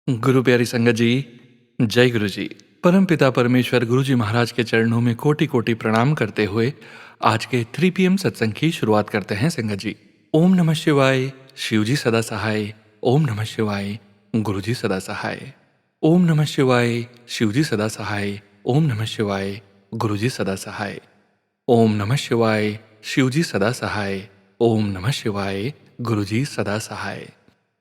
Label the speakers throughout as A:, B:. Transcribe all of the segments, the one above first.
A: गुरु प्यारी संगत जी, जय गुरु जी। परम पिता परमेश्वर गुरु जी महाराज के चरणों में कोटि कोटि प्रणाम करते हुए आज के 3 PM सत्संग की शुरुआत करते हैं संगत जी। ओम नमः शिवाय, शिव जी सदा सहाय। ओम नमः शिवाय, गुरु जी सदा सहाय। ओम नमः शिवाय, शिव जी सदा सहाय। ओम नमः शिवाय, गुरु जी सदा सहाय। ओम नमः शिवाय, शिव जी सदा सहाय। ओम नमः शिवाय, गुरु जी सदा सहाय।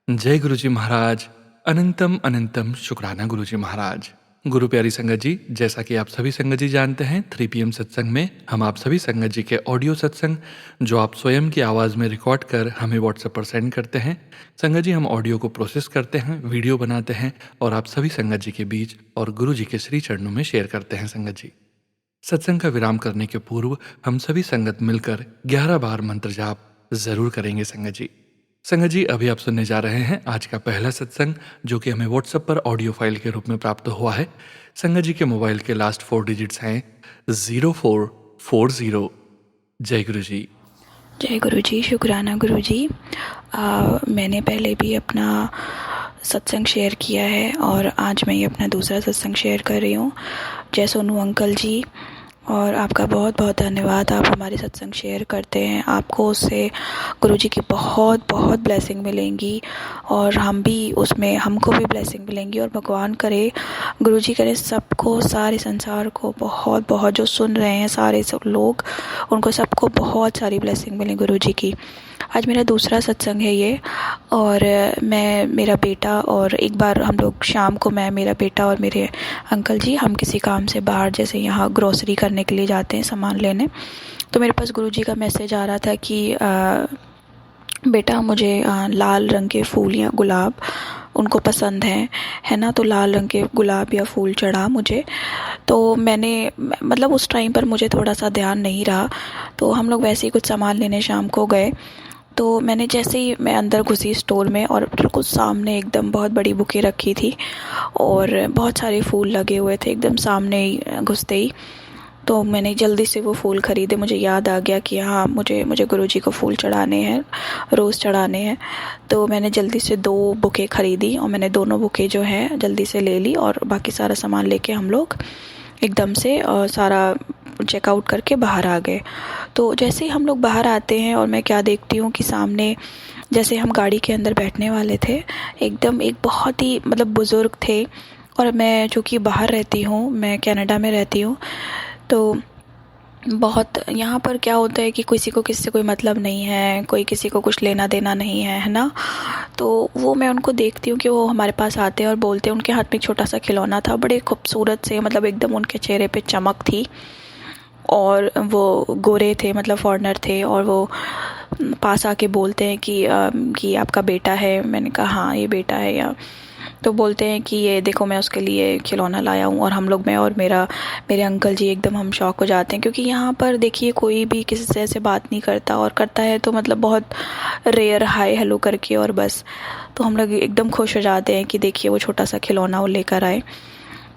A: जय गुरु जी महाराज। अनंतम अनंतम शुक्राना गुरु जी महाराज। गुरु प्यारी संगत जी, जैसा कि आप सभी संगत जी जानते हैं, 3 PM सत्संग में हम आप सभी संगत जी के ऑडियो सत्संग जो आप स्वयं की आवाज़ में रिकॉर्ड कर हमें व्हाट्सएप पर सेंड करते हैं, संगत जी हम ऑडियो को प्रोसेस करते हैं, वीडियो बनाते हैं और आप सभी संगत जी के बीच और गुरु जी के श्री चरणों में शेयर करते हैं संगत जी। सत्संग का विराम करने के पूर्व हम सभी संगत मिलकर 11 बार मंत्र जाप जरूर करेंगे संगत जी। संगत जी, अभी आप सुनने जा रहे हैं आज का पहला सत्संग जो कि हमें व्हाट्सएप पर ऑडियो फाइल के रूप में प्राप्त हुआ है। संगत जी के मोबाइल के लास्ट 4 डिजिट्स हैं 0440। जय गुरु जी।
B: जय गुरु जी, शुक्राना गुरु जी। मैंने पहले भी अपना सत्संग शेयर किया है और आज मैं ये अपना दूसरा सत्संग शेयर कर रही हूँ। जय सोनू अंकल जी, और आपका बहुत बहुत धन्यवाद। आप हमारे सत्संग शेयर करते हैं, आपको उससे गुरु जी की बहुत बहुत ब्लेसिंग मिलेंगी और हम भी उसमें हमको भी ब्लेसिंग मिलेंगी। और भगवान करे, गुरु जी करे सबको, सारे संसार को बहुत बहुत, जो सुन रहे हैं सारे सब लोग, उनको सबको बहुत सारी ब्लेसिंग मिले गुरु जी की। आज मेरा दूसरा सत्संग है ये, और मैं, मेरा बेटा, और एक बार हम लोग शाम को, मैं, मेरा बेटा और मेरे अंकल जी, हम किसी काम से बाहर, जैसे यहाँ ग्रोसरी करने के लिए जाते हैं सामान लेने, तो मेरे पास गुरु जी का मैसेज आ रहा था कि बेटा मुझे लाल रंग के फूल या गुलाब उनको पसंद है ना, तो लाल रंग के गुलाब या फूल चढ़ा मुझे। तो मैंने, मतलब उस टाइम पर मुझे थोड़ा सा ध्यान नहीं रहा, तो हम लोग वैसे ही कुछ सामान लेने शाम को गए। तो मैंने जैसे ही मैं अंदर घुसी स्टोर में, और बिल्कुल सामने एकदम बहुत बड़ी बुके रखी थी और बहुत सारे फूल लगे हुए थे एकदम सामने ही घुसते ही। तो मैंने जल्दी से वो फूल ख़रीदे। मुझे याद आ गया कि हाँ, मुझे गुरु जी को फूल चढ़ाने हैं, रोज़ चढ़ाने हैं। तो मैंने जल्दी से 2 बुके ख़रीदी और मैंने दोनों बुके जो हैं जल्दी से ले ली, और बाकी सारा सामान लेके हम लोग एकदम से सारा चेकआउट करके बाहर आ गए। तो जैसे ही हम लोग बाहर आते हैं और मैं क्या देखती हूँ कि सामने, जैसे हम गाड़ी के अंदर बैठने वाले थे, एकदम एक बहुत ही मतलब बुज़ुर्ग थे। और मैं जो कि बाहर रहती हूँ, मैं कनाडा में रहती हूँ, तो बहुत यहाँ पर क्या होता है कि किसी को किसी से कोई मतलब नहीं है, कोई किसी को कुछ लेना देना नहीं है ना। तो वो मैं उनको देखती हूँ कि वो हमारे पास आते हैं और बोलते हैं। उनके हाथ में एक छोटा सा खिलौना था, बड़े खूबसूरत से, मतलब एकदम उनके चेहरे पे चमक थी, और वो गोरे थे, मतलब फॉरेनर थे, और वो पास आके बोलते हैं कि आपका बेटा है। मैंने कहा हाँ, ये बेटा है। या तो बोलते हैं कि ये देखो, मैं उसके लिए खिलौना लाया हूँ। और हम लोग, मैं और मेरे अंकल जी, एकदम हम शॉक हो जाते हैं, क्योंकि यहाँ पर देखिए कोई भी किसी से ऐसे बात नहीं करता, और करता है तो मतलब बहुत रेयर, हाय हेलो करके, और बस। तो हम लोग एकदम खुश हो जाते हैं कि देखिए वो छोटा सा खिलौना वो लेकर आए।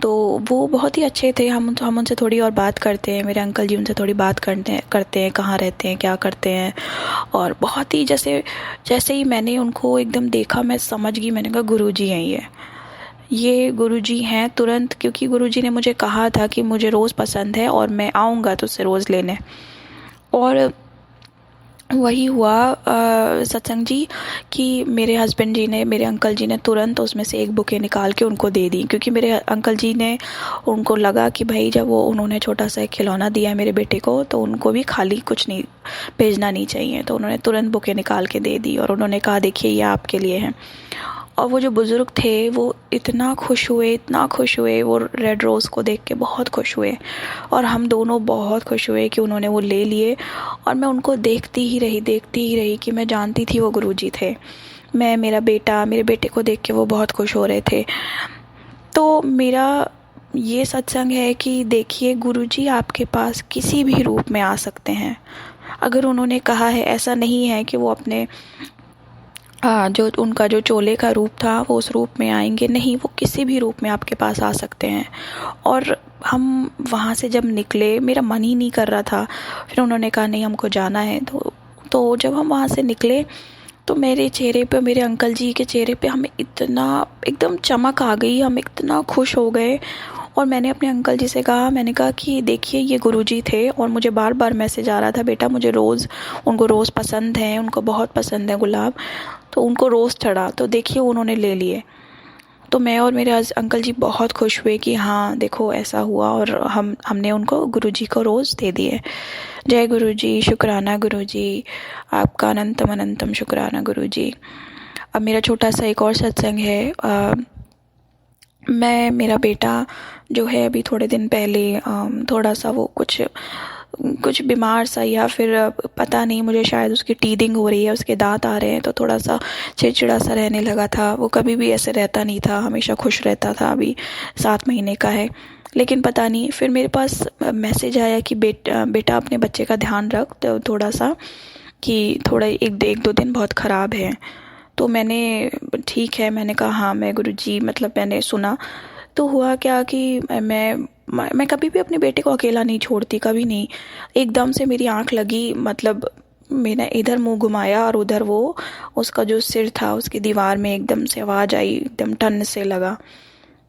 B: तो वो बहुत ही अच्छे थे। हम उनसे थोड़ी और बात करते हैं, मेरे अंकल जी उनसे थोड़ी बात करते हैं कहाँ रहते हैं, क्या करते हैं। और बहुत ही जैसे ही मैंने उनको एकदम देखा, मैं समझ गई, मैंने कहा गुरुजी हैं ये गुरुजी हैं तुरंत, क्योंकि गुरुजी ने मुझे कहा था कि मुझे रोज़ पसंद है और मैं आऊँगा तुझसे रोज़ लेने। और वही हुआ सत्संग जी, कि मेरे हस्बैंड जी ने, मेरे अंकल जी ने तुरंत उसमें से एक बुके निकाल के उनको दे दी, क्योंकि मेरे अंकल जी ने, उनको लगा कि भाई जब उन्होंने छोटा सा एक खिलौना दिया है मेरे बेटे को, तो उनको भी खाली कुछ नहीं भेजना नहीं चाहिए। तो उन्होंने तुरंत बुके निकाल के दे दी और उन्होंने कहा देखिए ये आपके लिए है। और वो जो बुज़ुर्ग थे वो इतना खुश हुए, वो रेड रोज़ को देख के बहुत खुश हुए, और हम दोनों बहुत खुश हुए कि उन्होंने वो ले लिए। और मैं उनको देखती ही रही कि मैं जानती थी वो गुरुजी थे। मेरे बेटे को देख के वो बहुत खुश हो रहे थे। तो मेरा ये सत्संग है कि देखिए, गुरुजी आपके पास किसी भी रूप में आ सकते हैं। अगर उन्होंने कहा है, ऐसा नहीं है कि वो अपने जो उनका जो चोले का रूप था वो उस रूप में आएंगे, नहीं, वो किसी भी रूप में आपके पास आ सकते हैं। और हम वहाँ से जब निकले, मेरा मन ही नहीं कर रहा था, फिर उन्होंने कहा नहीं हमको जाना है। तो जब हम वहाँ से निकले, तो मेरे चेहरे पे, मेरे अंकल जी के चेहरे पे हमें इतना एकदम चमक आ गई, हम इतना खुश हो गए। और मैंने अपने अंकल जी से कहा, मैंने कहा कि देखिए ये गुरुजी थे और मुझे बार बार मैसेज आ रहा था, बेटा मुझे रोज़, उनको रोज़ पसंद है, उनको बहुत पसंद है गुलाब, तो उनको रोज़ चढ़ा, तो देखिए उन्होंने ले लिए। तो मैं और मेरे अंकल जी बहुत खुश हुए कि हाँ देखो ऐसा हुआ, और हमने उनको गुरुजी को रोज़ दे दिए। जय गुरुजी, शुक्राना गुरुजी, आपका अनंतम अनंतम शुक्राना गुरुजी। अब मेरा छोटा सा एक और सत्संग है। मेरा बेटा जो है अभी थोड़े दिन पहले थोड़ा सा वो कुछ बीमार सा, या फिर पता नहीं मुझे, शायद उसकी टीदिंग हो रही है, उसके दांत आ रहे हैं, तो थोड़ा सा चिड़चिड़ा सा रहने लगा था। वो कभी भी ऐसे रहता नहीं था, हमेशा खुश रहता था। अभी 7 महीने का है, लेकिन पता नहीं, फिर मेरे पास मैसेज आया कि बेटा अपने बच्चे का ध्यान रख, तो थोड़ा सा कि थोड़ा एक दो दिन बहुत ख़राब है। तो मैंने, ठीक है, मैंने कहा हाँ मैं गुरुजी, मतलब मैंने सुना। तो हुआ क्या कि मैं कभी भी अपने बेटे को अकेला नहीं छोड़ती, कभी नहीं। एकदम से मेरी आंख लगी, मतलब मैंने इधर मुंह घुमाया और उधर वो उसका जो सिर था उसकी दीवार में एकदम से आवाज़ आई, एकदम टन से लगा,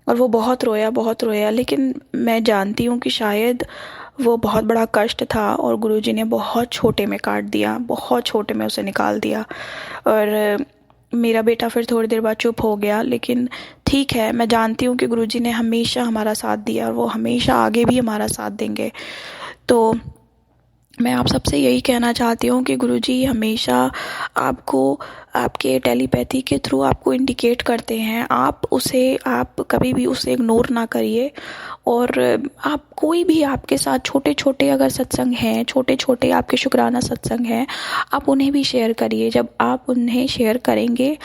B: और वो बहुत रोया बहुत रोया। लेकिन मैं जानती हूँ कि शायद वो बहुत बड़ा कष्ट था और गुरुजी ने बहुत छोटे में काट दिया, बहुत छोटे में उसे निकाल दिया। और मेरा बेटा फिर थोड़ी देर बाद चुप हो गया, लेकिन ठीक है, मैं जानती हूँ कि गुरुजी ने हमेशा हमारा साथ दिया और वो हमेशा आगे भी हमारा साथ देंगे। तो मैं आप सबसे यही कहना चाहती हूँ कि गुरुजी हमेशा आपको, आपके टेलीपैथी के थ्रू आपको इंडिकेट करते हैं, आप कभी भी उसे इग्नोर ना करिए। और आप कोई भी आपके साथ छोटे छोटे अगर सत्संग हैं, छोटे छोटे आपके शुक्राना सत्संग हैं, आप उन्हें भी शेयर करिए। जब आप उन्हें शेयर करेंगे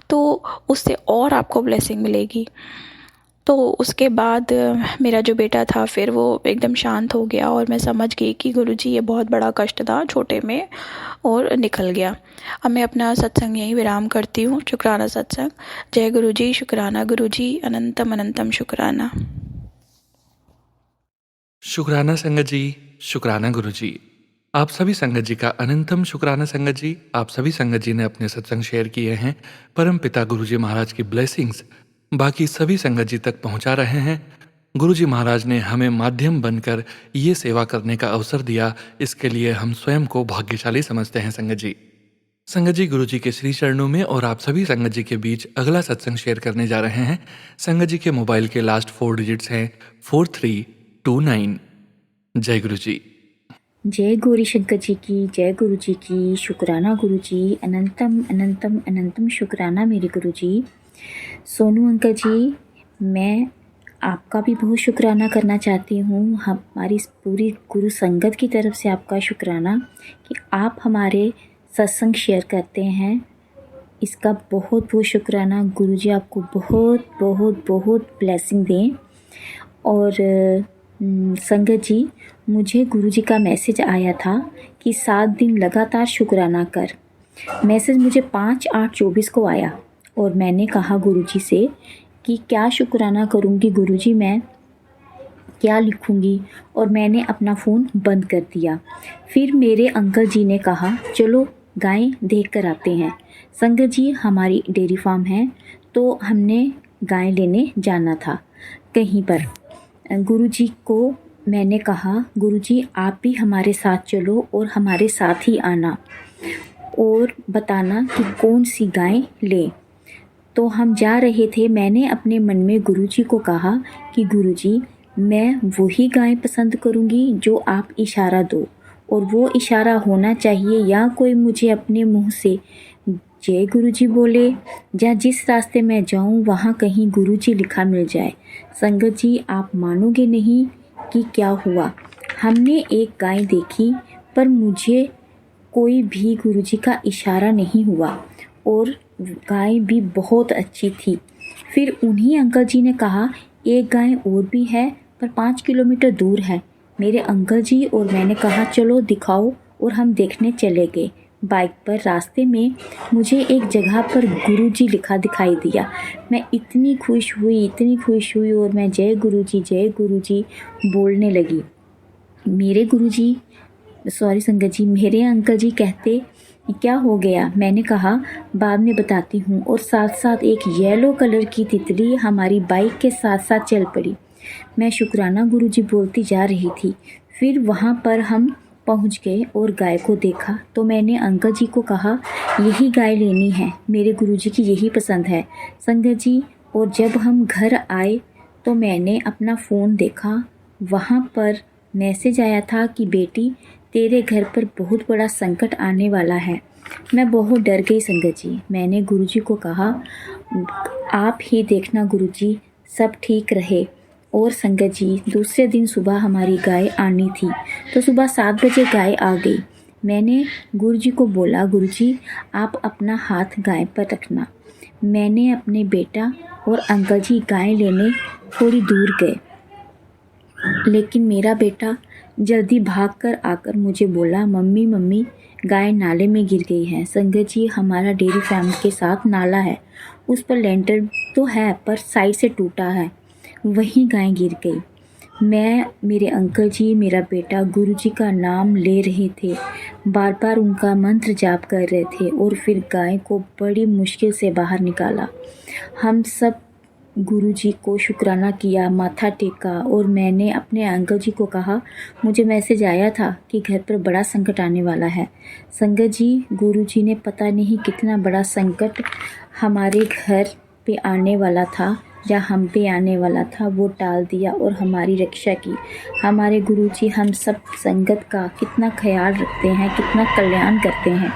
B: तो उससे और आपको ब्लेसिंग मिलेगी। तो उसके बाद मेरा जो बेटा था फिर वो एकदम शांत हो गया और मैं समझ गई कि गुरुजी ये बहुत बड़ा कष्ट था छोटे में, और निकल गया। अब मैं अपना सत्संग यहीं विराम करती हूँ, शुक्राना सत्संग। जय गुरुजी, शुक्राना गुरुजी, अनंतम अनंतम शुक्राना।
A: शुक्राना संगत जी, शुक्राना गुरुजी। आप सभी संगत जी का अनंतम शुक्राना संगत जी। आप सभी संगत जी ने अपने सत्संग शेयर किए हैं। परम पिता गुरुजी महाराज की ब्लेसिंग्स बाकी सभी संगत जी तक पहुंचा रहे हैं। गुरुजी महाराज ने हमें माध्यम बनकर ये सेवा करने का अवसर दिया, इसके लिए हम स्वयं को भाग्यशाली समझते हैं संगत जी। संगत जी, गुरुजी के श्री चरणों में और आप सभी संगत जी के बीच अगला सत्संग शेयर करने जा रहे हैं। संगत जी के मोबाइल के लास्ट 4 डिजिट्स हैं 4329। जय गुरुजी।
C: जय गौरी शंकर जी की, जय गुरु जी की, शुक्राना गुरु जी, अनंतम अनंतम अनंतम शुक्राना मेरे गुरु जी। सोनू अंकल जी, मैं आपका भी बहुत शुक्राना करना चाहती हूँ, हमारी इस पूरी गुरु संगत की तरफ से आपका शुक्राना कि आप हमारे सत्संग शेयर करते हैं। इसका बहुत बहुत शुक्राना। गुरु जी आपको बहुत बहुत बहुत ब्लेसिंग दें। और संगत जी, मुझे गुरुजी का मैसेज आया था कि 7 दिन लगातार शुक्राना कर। मैसेज मुझे 5/8/24 को आया और मैंने कहा गुरुजी से कि क्या शुक्राना करूँगी गुरुजी, मैं क्या लिखूँगी, और मैंने अपना फ़ोन बंद कर दिया। फिर मेरे अंकल जी ने कहा चलो गाय देख कर आते हैं। संगत जी, हमारी डेयरी फार्म है तो हमने गाय लेने जाना था कहीं पर। गुरुजी को मैंने कहा गुरुजी आप भी हमारे साथ चलो और हमारे साथ ही आना और बताना कि कौन सी गाय ले। तो हम जा रहे थे। मैंने अपने मन में गुरुजी को कहा कि गुरुजी मैं वही गाय पसंद करूँगी जो आप इशारा दो, और वो इशारा होना चाहिए या कोई मुझे अपने मुंह से जय गुरुजी बोले, या जिस रास्ते मैं जाऊं वहाँ कहीं गुरुजी लिखा मिल जाए। संगत जी, आप मानोगे नहीं कि क्या हुआ। हमने एक गाय देखी पर मुझे कोई भी गुरुजी का इशारा नहीं हुआ और गाय भी बहुत अच्छी थी। फिर उन्हीं अंकल जी ने कहा एक गाय और भी है पर 5 किलोमीटर दूर है। मेरे अंकल जी और मैंने कहा चलो दिखाओ, और हम देखने चले गए। बाइक पर रास्ते में मुझे एक जगह पर गुरुजी लिखा दिखाई दिया। मैं इतनी खुश हुई और मैं जय गुरुजी बोलने लगी। मेरे गुरुजी सॉरी संगत जी, मेरे अंकल जी कहते क्या हो गया? मैंने कहा बाद में बताती हूँ, और साथ साथ एक येलो कलर की तितली हमारी बाइक के साथ साथ चल पड़ी। मैं शुक्राना गुरुजी बोलती जा रही थी। फिर वहाँ पर हम पहुँच गए और गाय को देखा तो मैंने अंकल जी को कहा यही गाय लेनी है, मेरे गुरुजी की यही पसंद है संगत जी। और जब हम घर आए तो मैंने अपना फ़ोन देखा, वहाँ पर मैसेज आया था कि बेटी तेरे घर पर बहुत बड़ा संकट आने वाला है। मैं बहुत डर गई संगत जी। मैंने गुरुजी को कहा आप ही देखना गुरुजी, सब ठीक रहे। और संगत जी दूसरे दिन सुबह हमारी गाय आनी थी तो सुबह 7 बजे गाय आ गई। मैंने गुरुजी को बोला गुरुजी आप अपना हाथ गाय पर रखना। मैंने अपने बेटा और अंकल जी गाय लेने थोड़ी दूर गए, लेकिन मेरा बेटा जल्दी भागकर आकर मुझे बोला मम्मी मम्मी गाय नाले में गिर गई है। संगत जी हमारा डेयरी फार्म के साथ नाला है, उस पर लेंटर तो है पर साइड से टूटा है, वहीं गाय गिर गई। मैं, मेरे अंकल जी, मेरा बेटा गुरुजी का नाम ले रहे थे, बार बार उनका मंत्र जाप कर रहे थे और फिर गाय को बड़ी मुश्किल से बाहर निकाला। हम सब गुरुजी को शुक्राना किया, माथा टेका और मैंने अपने अंकल जी को कहा मुझे मैसेज आया था कि घर पर बड़ा संकट आने वाला है। संगत जी गुरुजी ने पता नहीं कितना बड़ा संकट हमारे घर पे आने वाला था या हम पे आने वाला था, वो टाल दिया और हमारी रक्षा की। हमारे गुरुजी हम सब संगत का कितना ख्याल रखते हैं, कितना कल्याण करते हैं।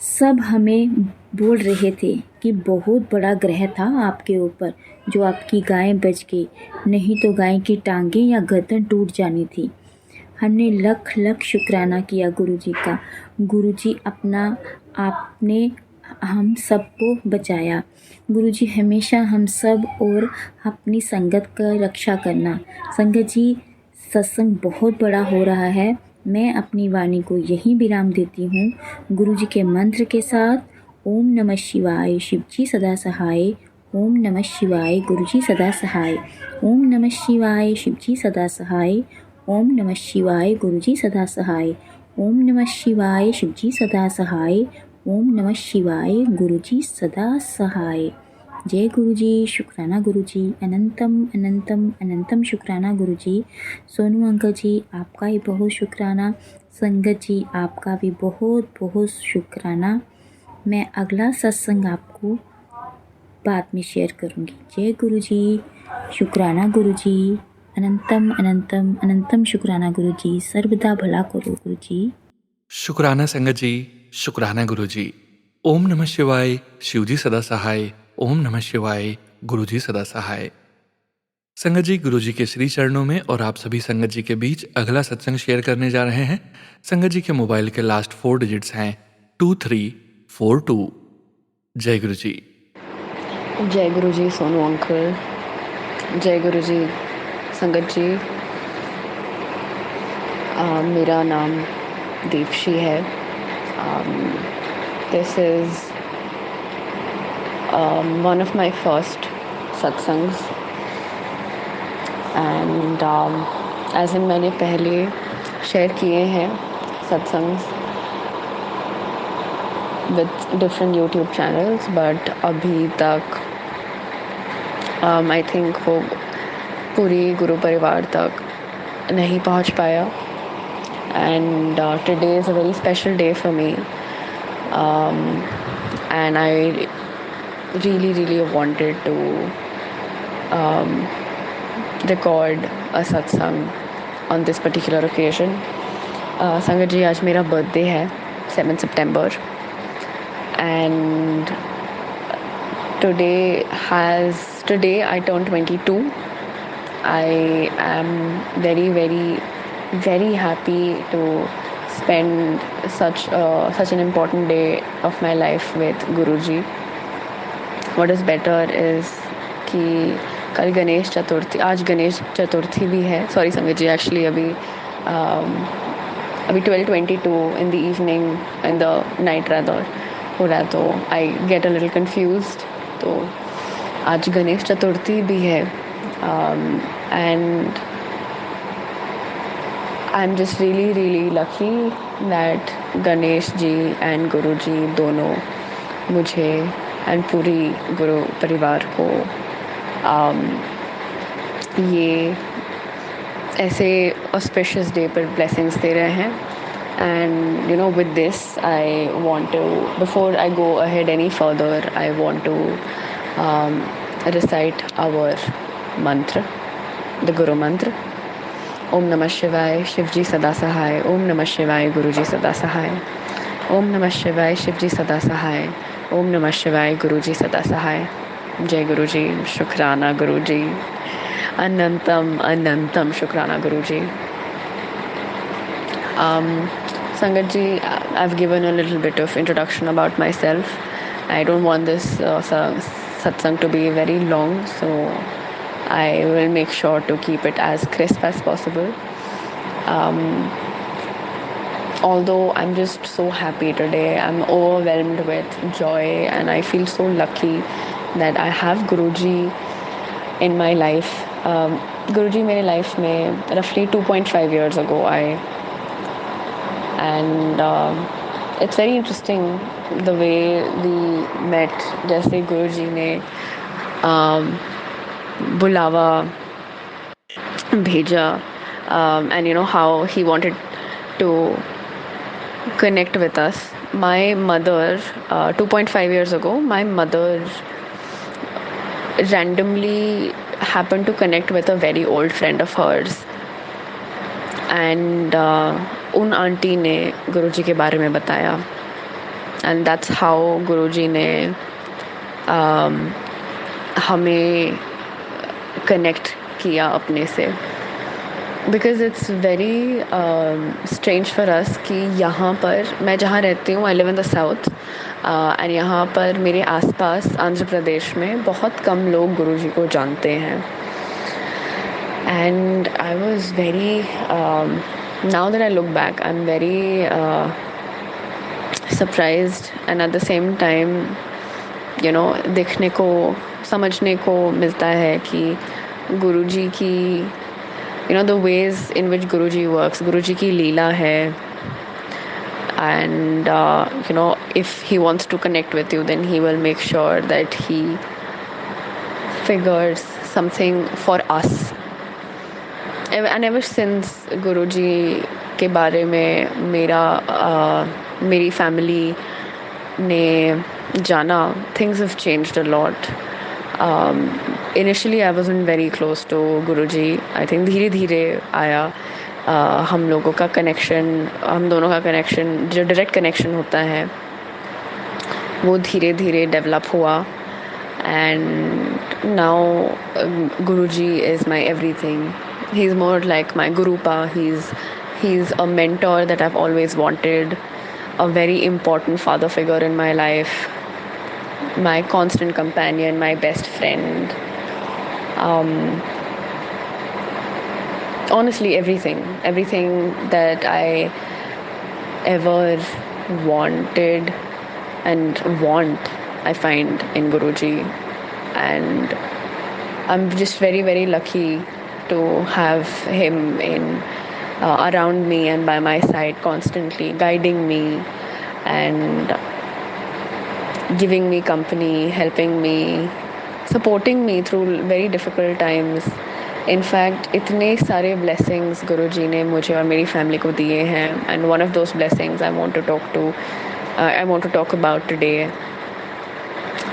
C: सब हमें बोल रहे थे कि बहुत बड़ा ग्रह था आपके ऊपर जो आपकी गाय बच गई, नहीं तो गाय की टांगें या गर्दन टूट जानी थी। हमने लख लख शुक्राना किया गुरुजी का। गुरुजी अपना आपने हम सबको बचाया। गुरुजी हमेशा हम सब और अपनी संगत का रक्षा करना। संगत जी सत्संग बहुत बड़ा हो रहा है, मैं अपनी वाणी को यहीं विराम देती हूँ गुरुजी के मंत्र के साथ। ओम नमः शिवाय, शिवजी सदा सहाय। ओम नमः शिवाय, गुरुजी सदा सहाय। ओम नमः शिवाय, शिवजी सदा सहाय। ओम नमः शिवाय, गुरुजी सदा सहाय। ओम नमः शिवाय, शिवजी सदा सहाय। ओम नमः शिवाय, गुरुजी सदा सहाय। जय गुरुजी, शुक्राना गुरुजी, अनंतम अनंतम अनंतम शुक्राना गुरुजी। सोनू अंकल जी आपका ही बहुत शुक्राना। संगत जी आपका भी बहुत बहुत शुक्राना। मैं अगला सत्संग आपको बाद में शेयर करूँगी। जय गुरुजी, शुक्राना गुरुजी, अनंतम अनंतम अनंतम शुक्राना गुरुजी। सर्वदा भला करो गुरुजी।
A: शुक्राना संगत जी, शुक्राना गुरु जी। ओम नमः शिवाय, शिवजी सदा सहाय। ओम नमः शिवाय, गुरुजी सदा सहाय। संगत जी गुरुजी के श्री चरणों में और आप सभी संगत जी के बीच अगला सत्संग शेयर करने जा रहे हैं। संगत जी के मोबाइल के लास्ट 4 डिजिट्स हैं 2342। जय गुरु जी।
D: जय गुरु जी सोनू अंकल, जय गुरु जी संगत जी। मेरा नाम दीपशी है। This is one of my first satsangs and as in मैंने पहले शेयर किए हैं satsangs with different YouTube channels, but अभी तक आई थिंक वो पूरी गुरु परिवार तक नहीं पहुंच पाया। And today is a very special day for me and I really wanted to record a satsang on this particular occasion. संगत जी आज मेरा बर्थडे है 7 September and today I turned 22. I am very happy to spend such an important day of my life with Guruji. What is better is कि कल गणेश चतुर्थी, आज गणेश चतुर्थी भी है। Sorry संगत जी, एक्चुअली अभी 12:22 in the evening, in the night rather हो रहा है, तो I get a little confused. तो आज गणेश चतुर्थी भी है and I'm just really really lucky that Ganesh ji and Guru ji दोनों मुझे एंड पूरी गुरु परिवार को ये ऐसे ऑस्पिशियस डे पर ब्लेसिंग्स दे रहे हैं. And you know, with this, I want to, before I go ahead any further, I want to recite our mantra, the Guru mantra. Om Namah Shivaya, Shivji Sada Sahai. Om Namah Shivaya, Guruji Sada Sahai. Om Namah Shivaya, Shivji Sada Sahai. Om Namah Shivaya, Guruji Sada Sahai. Jai Guruji, Shukrana Guruji. Anantam, Anantam Shukrana Guruji. Sangat ji, I've given a little bit of introduction about myself. I don't want this satsang to be very long, so I will make sure to keep it as crisp as possible. Although I'm just so happy today, I'm overwhelmed with joy, and I feel so lucky that I have Guruji in my life. Guruji मेरे life में roughly 2.5 years ago आए. And it's very interesting the way we met. जैसे गुरुजी ने बुलावा भेजा, and you know how he wanted to connect with us. My mother, 2.5 years ago, my mother randomly happened to connect with a very old friend of hers. And उन aunty ने गुरुजी के बारे में बताया, and that's how गुरुजी ने हमें connect किया अपने से. Because it's very strange for us कि यहाँ पर मैं जहाँ रहती हूँ, I live in the south, and यहाँ पर मेरे आसपास आंध्र प्रदेश में बहुत कम लोग गुरुजी को जानते हैं. And I was very now that I look back, I'm very surprised, and at the same time, you know, देखने को समझने को मिलता है कि गुरुजी की, you know, the ways in which Guruji works, Guruji की लीला है. And you know, if he wants to connect with you, then he will make sure that he figures something for us. And ever since गुरुजी के बारे में मेरी family ने जाना, things have changed a lot. Initially I wasn't very close to Guruji. I think धीरे धीरे आया हम लोगों का कनेक्शन, हम दोनों का कनेक्शन, जो डायरेक्ट कनेक्शन होता है वो धीरे धीरे डेवलप हुआ. And now Guruji is my everything. He's more like my Gurupa. He's a mentor that I've always wanted, a very important father figure in my life, my constant companion, my best friend. Honestly, everything that I ever wanted and want, I find in Guruji. And I'm just very, very lucky to have him in around me and by my side constantly, guiding me and giving me company, helping me, supporting me through very difficult times. In fact, इतने सारे blessings गुरुजी ने मुझे और मेरी family को दिए हैं, and one of those blessings I want to talk about today,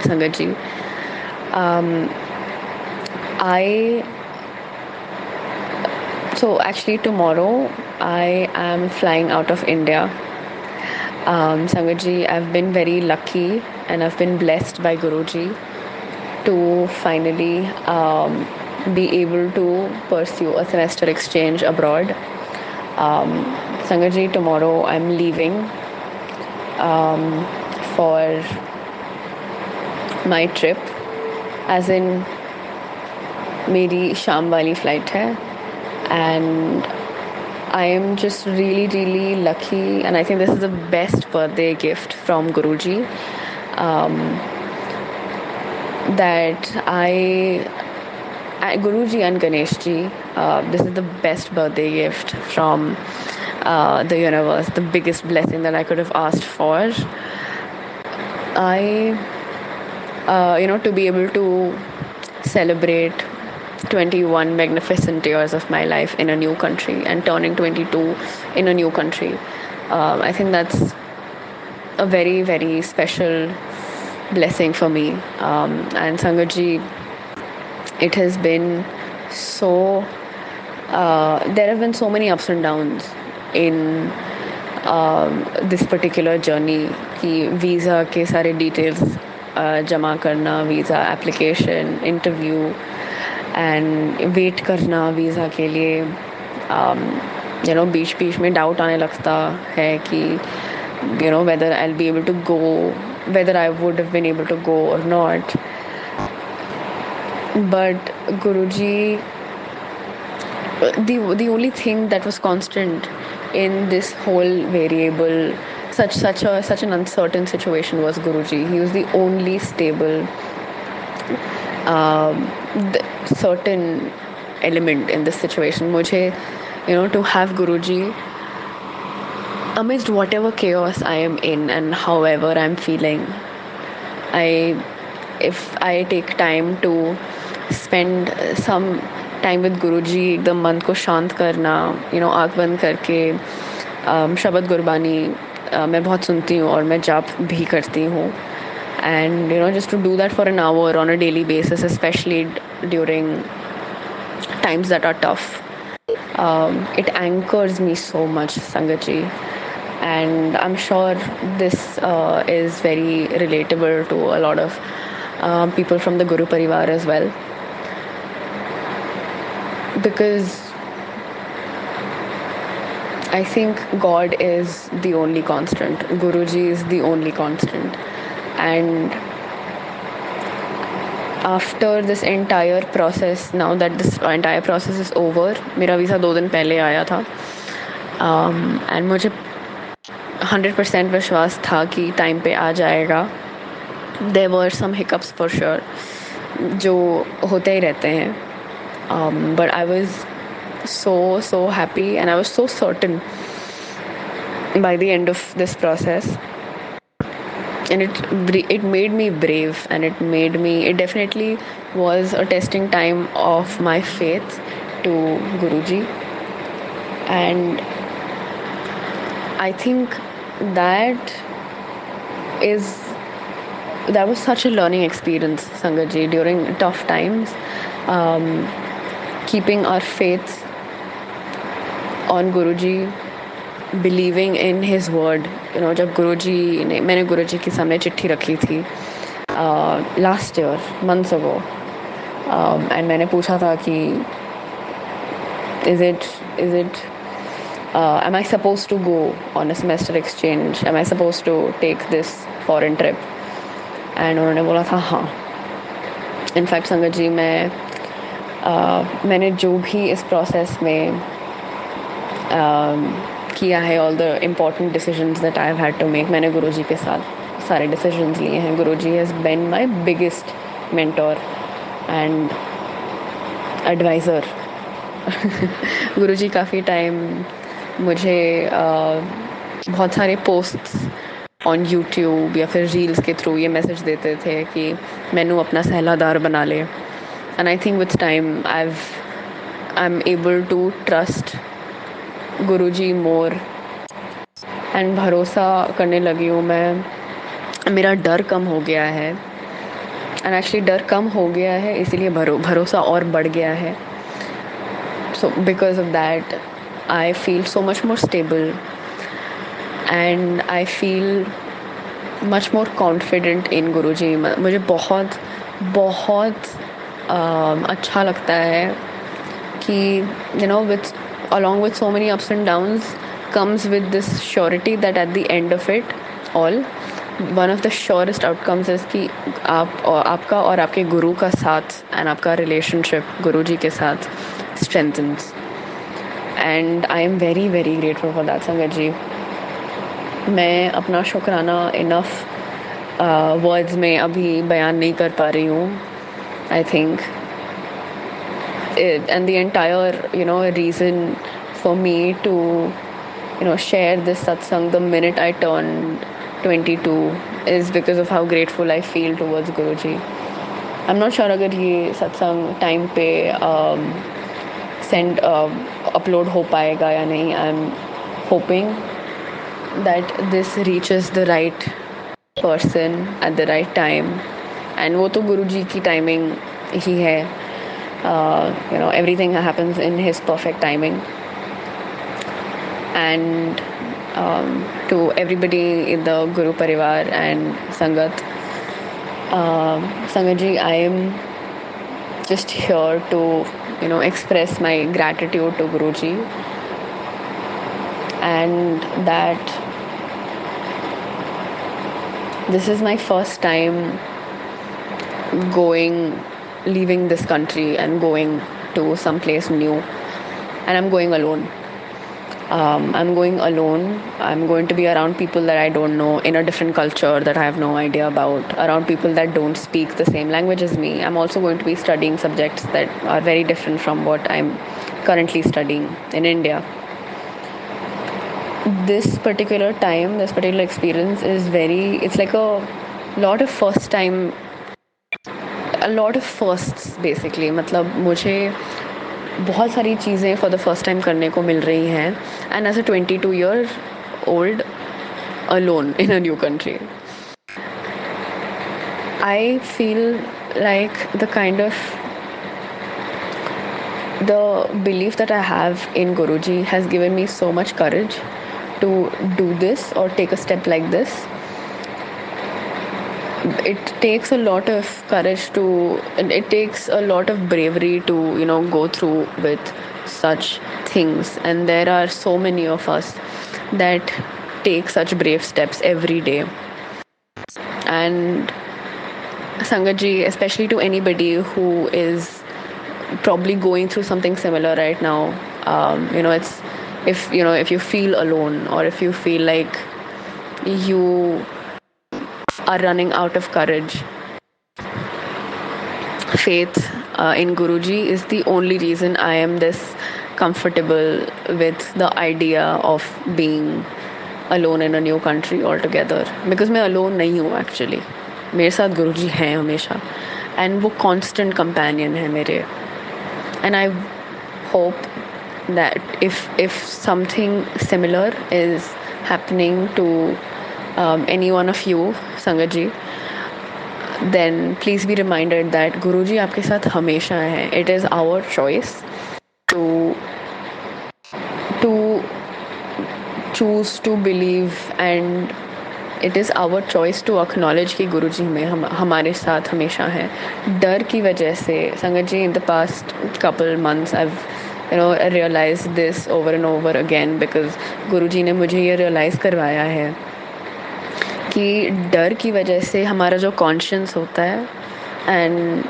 D: Sangat ji. So actually tomorrow I am flying out of India. Sangat ji, I've been very lucky and I've been blessed by Guruji to finally be able to pursue a semester exchange abroad. Sangat ji, tomorrow I'm leaving for my trip, as in मेरी शाम वाली flight है. And I am just really, really lucky, and I think this is the best birthday gift from Guruji, that Guruji and Ganesh ji, this is the best birthday gift from the universe, the biggest blessing that I could have asked for. To be able to celebrate 21 magnificent years of my life in a new country and turning 22 in a new country. I think that's a very, very special blessing for me. And Sangatji, it has been so, there have been so many ups and downs in this particular journey कि visa के सारे details जमा करना, visa application, interview and wait करना visa के लिए. बीच बीच में doubt आने लगता है कि whether I'll be able to go, whether I would have been able to go or not. But Guruji, the only thing that was constant in this whole variable, such an uncertain situation, was Guruji. He was the only stable, certain element in this situation. मुझे, to have Guruji amidst whatever chaos I am in and however I'm feeling, if I take time to spend some time with Guruji, एकदम मन को शांत करना, आँख बंद करके शब्द गुरबानी मैं बहुत सुनती हूँ और मैं जाप भी करती हूँ. And just to do that for an hour on a daily basis, specially during times that are tough, it anchors me so much, Sangatji. And I'm sure this is very relatable to a lot of people from the Guru Parivar as well. Because I think God is the only constant. Guruji is the only constant. And after this entire process, now that this entire process is over, मेरा visa 2 दिन पहले आया था. And मुझे 100% विश्वास था कि time पे आ जाएगा. There were some hiccups for sure, जो होते ही रहते हैं. But I was so happy, and I was so certain by the end of this process. And it made me brave, and it definitely was a testing time of my faith to Guruji. And I think that was such a learning experience, Sangatji, during tough times. Keeping our faith on Guruji, believing in his word. जब मैंने गुरुजी के सामने चिट्ठी रखी थी last year, months ago, and मैंने पूछा था कि am I supposed to go on a semester exchange? Am I supposed to take this foreign trip? And उन्होंने बोला था हाँ. In fact, संगत जी, मैंने जो भी इस प्रोसेस में किया है, all the important decisions that I have had to make, मैंने गुरुजी के साथ सारे decisions लिए हैं. गुरुजी has been my biggest mentor and advisor. गुरुजी काफ़ी टाइम मुझे बहुत सारे posts on YouTube या फिर रील्स के थ्रू ये मैसेज देते थे कि मैनू अपना सहलादार बना ले. And I think with time I'm able to trust Guruji more and भरोसा करने लगी हूँ मैं. मेरा डर कम हो गया है, and actually डर कम हो गया है इसीलिए भरोसा और बढ़ गया है. So because of that I feel so much more stable and I feel much more confident in गुरुजी. मुझे बहुत अच्छा लगता है कि along with so many ups and downs comes with this surety that at the end of it all, one of the surest outcomes is कि आपका और आपके गुरु का साथ and आपका relationship गुरुजी के साथ strengthens. And I am very, very grateful for that, Sangat ji. मैं अपना शुक्राना enough words में अभी बयान नहीं कर पा रही हूँ. I think and the entire reason for me to share this satsang the minute I turned 22 is because of how grateful I feel towards Guruji. I'm not sure अगर ये सत्संग टाइम पे सेंड अपलोड हो पाएगा या नहीं. I'm hoping that this reaches the right person at the right time, and वो तो गुरुजी की टाइमिंग ही है. Everything happens in his perfect timing. And to everybody in the Guru Parivar and Sangat, Sangat ji, I am just here to express my gratitude to Guruji, and that this is my first time leaving this country and going to some place new, and I'm going alone. I'm going alone. I'm going to be around people that I don't know, in a different culture that I have no idea about, around people that don't speak the same language as me. I'm also going to be studying subjects that are very different from what I'm currently studying in India. This particular time, this particular experience is it's like a lot of firsts basically. मतलब मुझे बहुत सारी चीज़ें for the first time करने को मिल रही हैं, and as a 22-year-old alone in a new country, I feel like the belief that I have in Guruji has given me so much courage to do this or take a step like this. It takes a lot of courage and it takes a lot of bravery to go through with such things, and there are so many of us that take such brave steps every day. And Sangat ji, especially to anybody who is probably going through something similar right now, it's if you feel alone, or if you feel like you are running out of courage, faith in Guruji is the only reason I am this comfortable with the idea of being alone in a new country altogether. Because मैं alone नहीं हूँ actually. मेरे साथ गुरुजी हैं हमेशा, and वो constant companion है मेरे. And I hope that if something similar is happening to any one of you, Sangat ji, then please be reminded that Guruji आपके साथ हमेशा है. It is our choice to choose to believe, and it is our choice to acknowledge कि गुरुजी में हमारे साथ हमेशा है. डर की वजह से संगत जी, in the past couple months I've realized this over and over again, because गुरुजी ने मुझे ये realize करवाया है कि डर की वजह से हमारा जो कॉन्शियस होता है एंड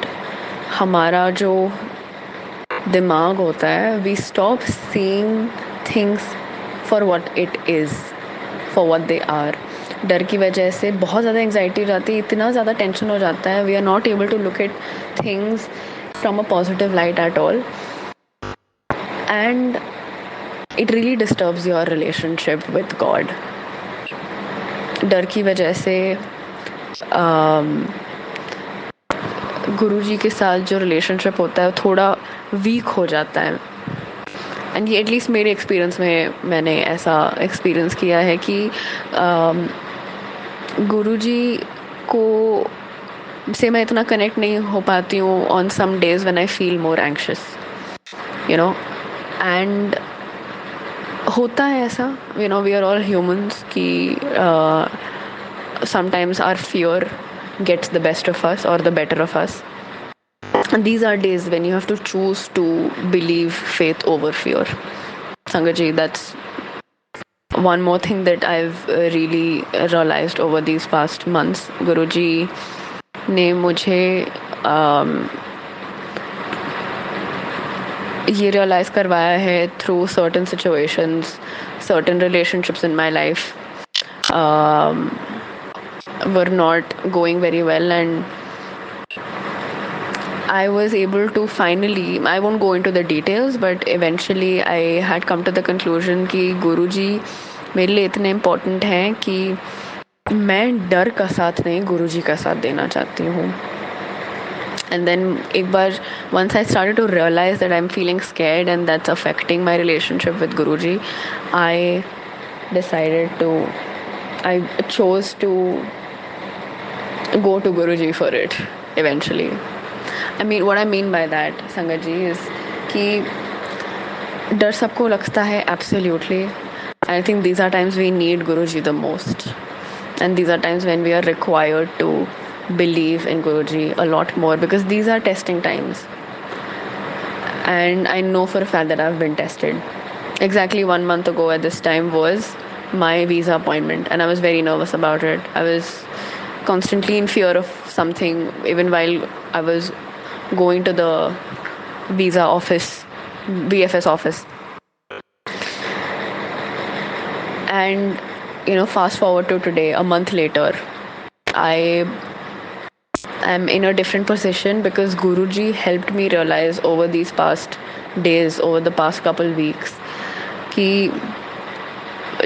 D: हमारा जो दिमाग होता है, we stop seeing things for what it is, for what they are. डर की वजह से बहुत ज़्यादा एंग्जाइटी हो जाती है, इतना ज़्यादा टेंशन हो जाता है, we are not able to look at things from a positive light at all, and it really disturbs your relationship with God. डर की वजह से गुरुजी के साथ जो रिलेशनशिप होता है थोड़ा वीक हो जाता है. एंड ये एटलीस्ट मेरे एक्सपीरियंस में मैंने ऐसा एक्सपीरियंस किया है कि गुरुजी को से मैं इतना कनेक्ट नहीं हो पाती हूँ on some days when I feel more anxious, and होता है ऐसा, वी आर ऑल ह्यूमंस कि sometimes our fear gets the best of us or the better of us, and these are days when you have to choose to believe faith over fear. Sangat ji, that's one more thing that I've really realized over these past months. Guruji ने मुझे ये realize करवाया है through certain situations, certain relationships in my life were not going very well, and I was able to finally, I won't go into the details, but eventually I had come to the conclusion कि गुरुजी मेरे लिए इतने important हैं कि मैं डर का साथ नहीं गुरुजी का साथ देना चाहती हूँ. And then एक बार once I started to realize that I'm feeling scared and that's affecting my relationship with Guruji, I chose to go to Guruji for it eventually. I mean, what I mean by that, Sangat ji, is कि डर सबको लगता है, absolutely. I think these are times we need Guruji the most. And these are times when we are required to believe in Guruji a lot more, because these are testing times. And I know for a fact that I've been tested. Exactly 1 month ago at this time was my visa appointment, and I was very nervous about it. I was constantly in fear of something, even while I was going to the visa office, VFS office. And, fast forward to today, a month later, I am in a different position because Guruji helped me realize over these past days, over the past couple weeks, कि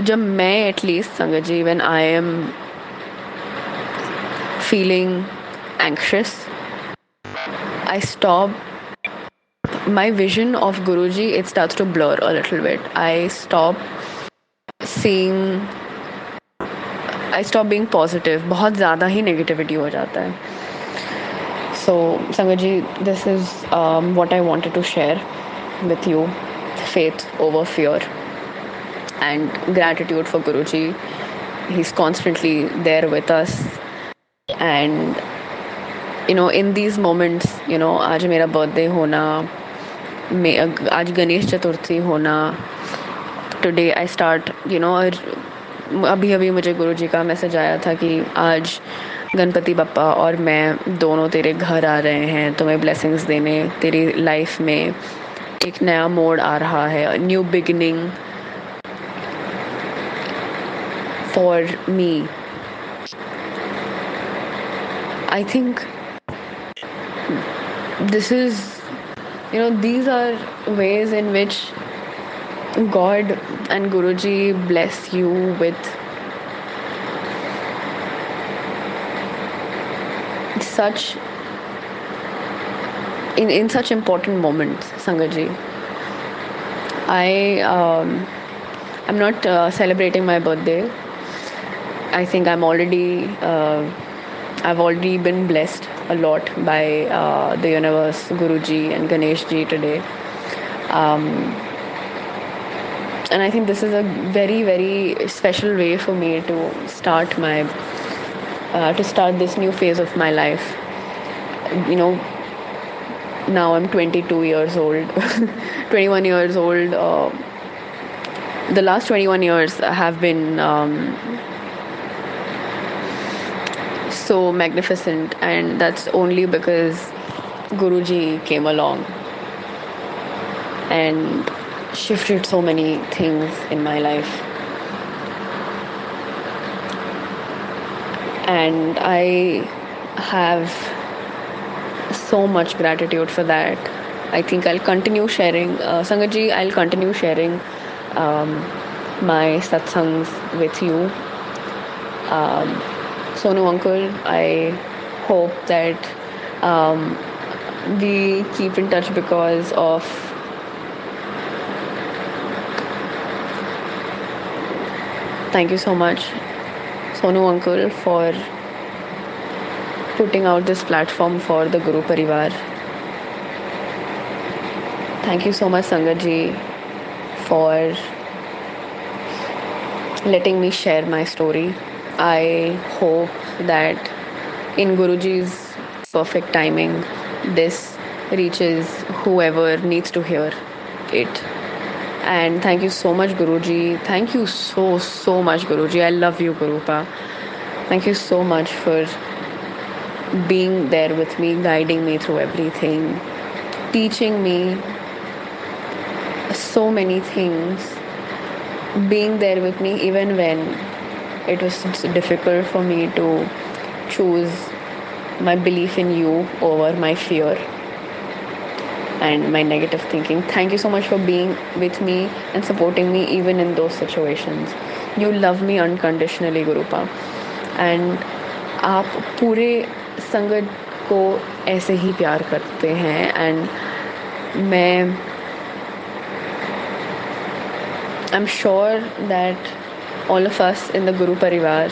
D: जब मैं at least, Sangat ji, when I am feeling anxious, I stop, my vision of Guruji, it starts to blur a little bit. I stop being positive. बहुत ज़्यादा ही negativity हो जाता है. So, Sangat ji, this is what I wanted to share with you. Faith over fear and gratitude for Guruji. He's constantly there with us. And, in these moments, आज मेरा birthday होना, आज गणेश चतुर्थी होना, today I start, अभी मुझे गुरुजी का message आया था कि आज गणपति बप्पा और मैं दोनों तेरे घर आ रहे हैं तुम्हें ब्लेसिंग्स देने. तेरी लाइफ में एक नया मोड़ आ रहा है, new beginning for me. I think this is, these are ways in which God and Guruji bless you with such, in such important moments, Sangat ji. I'm not celebrating my birthday. I think I've already been blessed a lot by the universe, Guruji and Ganesh ji today. And I think this is a very, very special way for me to start this new phase of my life. Now I'm 22 years old, 21 years old. The last 21 years have been so magnificent, and that's only because Guruji came along and shifted so many things in my life. And I have so much gratitude for that. I think I'll continue sharing, Sangat ji, I'll continue sharing my satsangs with you. Sonu uncle, I hope that we keep in touch because of thank you so much, Sonu uncle, for putting out this platform for the Guru Parivar. Thank you so much, Sangat ji, for letting me share my story. I hope that in Guruji's perfect timing, this reaches whoever needs to hear it. And thank you so much, Guruji. Thank you so, so much, Guruji. I love you, Gurupa. Thank you so much for being there with me, guiding me through everything, teaching me so many things, being there with me even when it was difficult for me to choose my belief in you over my fear. and my negative thinking. Thank you so much for being with me and supporting me even in those situations. You love me unconditionally, Gurupa. And आप पूरे संगत को ऐसे ही प्यार करते हैं. And I'm sure that all of us in the Guru Parivar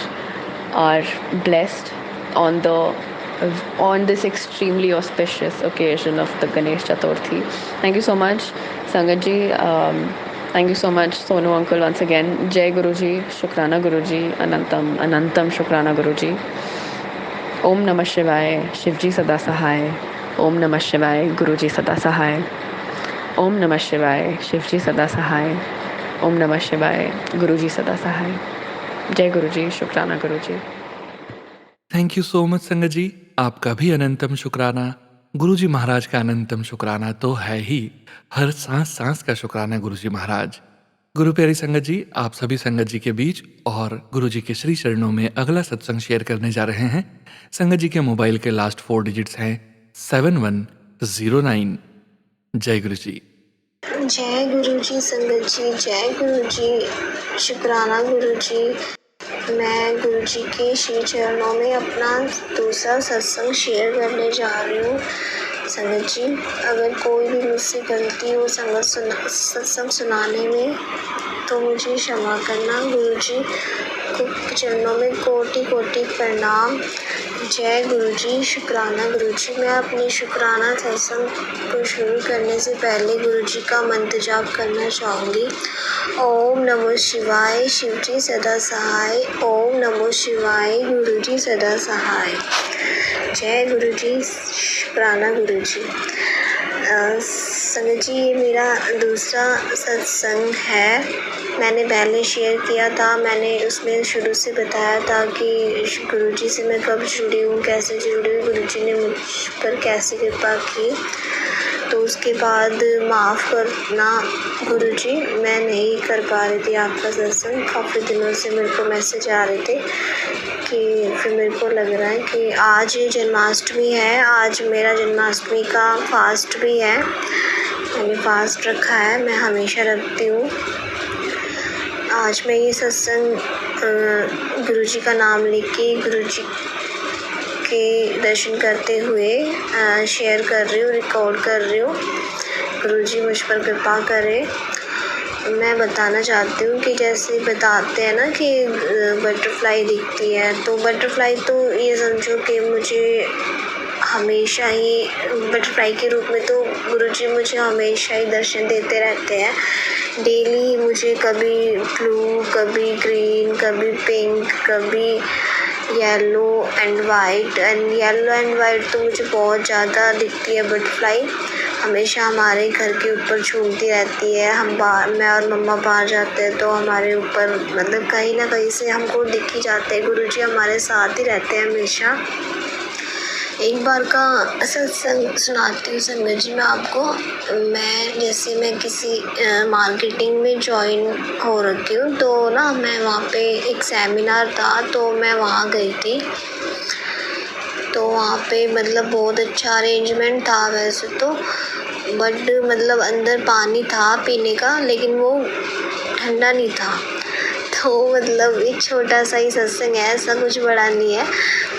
D: are blessed on this extremely auspicious occasion of the Ganesh Chaturthi. Thank you so much, Sangat ji. Thank you so much, Sonu uncle, once again. Jai Guruji, Shukrana Guruji, Anantam, Anantam Shukrana Guruji. Om Namah Shivaya, Shivji Sada Sahay. Om Namah Shivaya, Guruji Sada Sahay. Om Namah Shivaya, Shivji Sada Sahay. Om Namah Shivaya, Guruji Sada Sahay. Jai Guruji, Shukrana Guruji.
A: Thank you so much संगत जी, आपका भी अनंतम शुक्राना। गुरुजी महाराज का अनंतम शुक्राना तो है ही, हर सांस सांस का शुक्राना गुरुजी महाराज। गुरु प्यारी संगत जी, आप सभी संगत जी के बीच और गुरुजी के श्री चरणों में अगला सत्संग शेयर करने जा रहे हैं। संगत जी के मोबाइल के लास्ट 4 डिजिट्स हैं 7109। जय गुरु जी।
E: जय गुरु जी संगत जी, जय गुरु जी, शुक्राना गुरु जी। मैं गुरु जी के श्री चरणों में अपना दूसरा सत्संग शेयर करने जा रही हूँ। संगत जी, अगर कोई भी मुझसे गलती हो सत्संग सुनाने में तो मुझे क्षमा करना। गुरु जी को चरणों में कोटि कोटि प्रणाम। जय गुरु जी, शुक्राना गुरु जी। मैं अपने शुक्राना सत्संग को शुरू करने से पहले गुरु जी का मंत्र जाप करना चाहूँगी। ओम नमो शिवाय, शिव जी सदा सहाय। ओम नमो शिवाय, गुरु जी सदा सहाय। जय गुरु जी, शुक्राना गुरु जी। संगत जी, ये मेरा दूसरा सत्संग है। मैंने पहले शेयर किया था, मैंने उसमें शुरू से बताया था कि गुरुजी से मैं कब जुड़ी हूँ, कैसे जुड़ी हूँ, गुरुजी ने मुझ पर कैसे कृपा की। तो उसके बाद माफ़ करना गुरुजी, मैं नहीं कर पा रही थी आपका सत्संग। काफ़ी दिनों से मेरे को मैसेज आ रहे थे कि फिर मेरे को लग रहा है कि आज जन्माष्टमी है, आज मेरा जन्माष्टमी का फास्ट भी है। मैंने फास्ट रखा है, मैं हमेशा रखती हूँ। आज मैं ये सत्संग गुरुजी का नाम लेके गुरुजी के दर्शन करते हुए शेयर कर रही हूँ, रिकॉर्ड कर रही हूँ। गुरुजी मुझ पर कृपा करें। मैं बताना चाहती हूँ कि जैसे बताते हैं ना कि बटरफ्लाई दिखती है, तो बटरफ्लाई तो ये समझो कि मुझे हमेशा ही बटरफ्लाई के रूप में तो गुरुजी मुझे हमेशा ही दर्शन देते रहते हैं। डेली मुझे कभी ब्लू, कभी ग्रीन, कभी पिंक, कभी yellow and white. Yellow and white तो मुझे बहुत ज़्यादा दिखती है बटरफ्लाई। हमेशा हमारे घर के ऊपर झूमती रहती है। मैं और मम्मा बाहर जाते हैं तो हमारे ऊपर मतलब कहीं ना कहीं से हमको दिख ही जाते हैं। गुरुजी हमारे साथ ही रहते हैं हमेशा। एक बार का सत्संग सुनाती हूँ संगत जी मैं आपको। मैं किसी मार्केटिंग में जॉइन हो रखी हूँ, तो ना मैं वहाँ पे एक सेमिनार था तो मैं वहाँ गई थी। तो वहाँ पे मतलब बहुत अच्छा अरेंजमेंट था वैसे तो, बट मतलब अंदर पानी था पीने का, लेकिन वो ठंडा नहीं था। तो मतलब एक छोटा सा ही सत्संग है, ऐसा कुछ बड़ा नहीं है,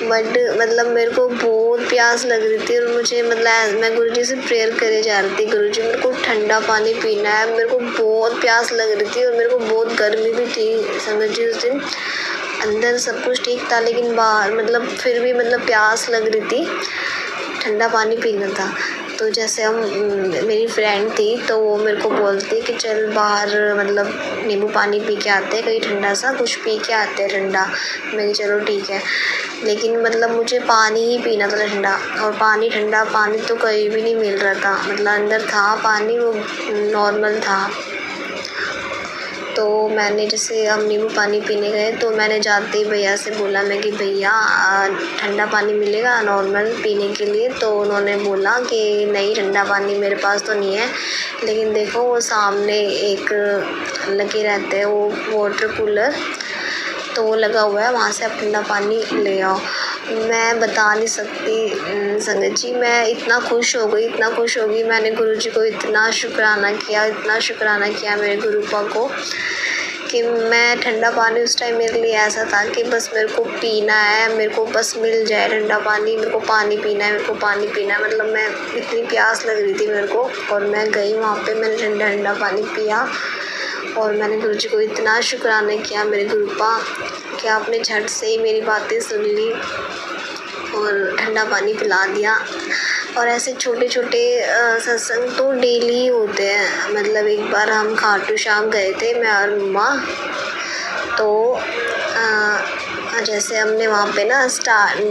E: बट मतलब मेरे को बहुत प्यास लग रही थी और मुझे मतलब मैं गुरुजी से प्रेयर करे जा रही थी, गुरुजी मेरे को ठंडा पानी पीना है। मेरे को बहुत प्यास लग रही थी और मेरे को बहुत गर्मी भी थी संगत जी उस दिन। अंदर सब कुछ ठीक था लेकिन बाहर मतलब फिर भी मतलब प्यास लग रही थी, ठंडा पानी पीना था। तो जैसे मेरी फ्रेंड थी तो वो मेरे को बोलती कि चल बाहर मतलब नींबू पानी पी के आते हैं, कहीं ठंडा सा कुछ पी के आते हैं ठंडा। मैं चलो ठीक है, लेकिन मतलब मुझे पानी ही पीना था ठंडा, और ठंडा पानी तो कहीं भी नहीं मिल रहा था। मतलब अंदर था पानी, वो नॉर्मल था। तो मैंने जैसे हम नींबू पानी पीने गए तो मैंने जाते ही भैया से बोला मैं कि भैया ठंडा पानी मिलेगा नॉर्मल पीने के लिए। तो उन्होंने बोला कि नहीं ठंडा पानी मेरे पास तो नहीं है, लेकिन देखो वो सामने एक लगे रहते हैं वो वाटर कूलर, तो वो लगा हुआ है, वहाँ से आप ठंडा पानी ले आओ। मैं बता नहीं सकती संगत जी। मैं इतना खुश हो गई, मैंने गुरुजी को इतना शुक्राना किया मेरे गुरुपा को, कि मैं ठंडा पानी उस टाइम मेरे लिए ऐसा था कि बस मेरे को पीना है, मेरे को बस मिल जाए ठंडा पानी, मेरे को पानी पीना है, मतलब मैं इतनी प्यास लग रही थी मेरे को। और मैं गई वहाँ पे, मैंने ठंडा पानी पिया और मैंने गुरुजी को इतना शुक्राना किया मेरे गुरुपा कि आपने झट से ही मेरी बातें सुन ली और ठंडा पानी पिला दिया। और ऐसे छोटे छोटे सत्संग तो डेली ही होते हैं। मतलब एक बार हम खाटू श्याम गए थे, मैं और मम्मा, तो जैसे हमने वहाँ पे ना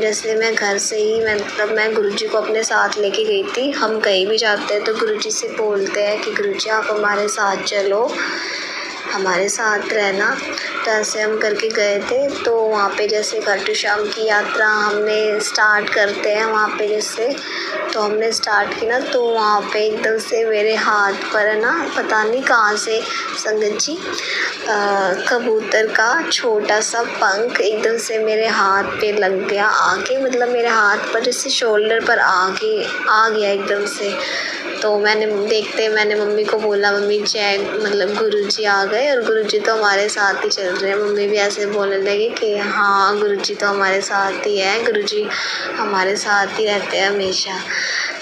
E: जैसे मैं घर से ही मैं गुरुजी को अपने साथ लेके गई थी। हम कहीं भी जाते हैं तो गुरुजी से बोलते हैं कि गुरुजी आप हमारे साथ चलो, हमारे साथ रहना। तो ऐसे हम करके गए थे। तो वहाँ पे जैसे खाटू श्याम की यात्रा हमने स्टार्ट करते हैं वहाँ पे, जैसे तो हमने स्टार्ट की ना, तो वहाँ पे एकदम से मेरे हाथ पर है ना, पता नहीं कहाँ से संगत जी, कबूतर का छोटा सा पंख एकदम से मेरे हाथ पे लग गया आके, मतलब मेरे हाथ पर जैसे शोल्डर पर आ गया एकदम से। तो मैंने मम्मी को बोला, मम्मी जय, मतलब गुरुजी आ गए और गुरुजी तो हमारे साथ ही चल रहे हैं। मम्मी भी ऐसे बोलने लगी कि हाँ गुरुजी तो हमारे साथ ही है, गुरुजी हमारे साथ ही रहते हैं हमेशा।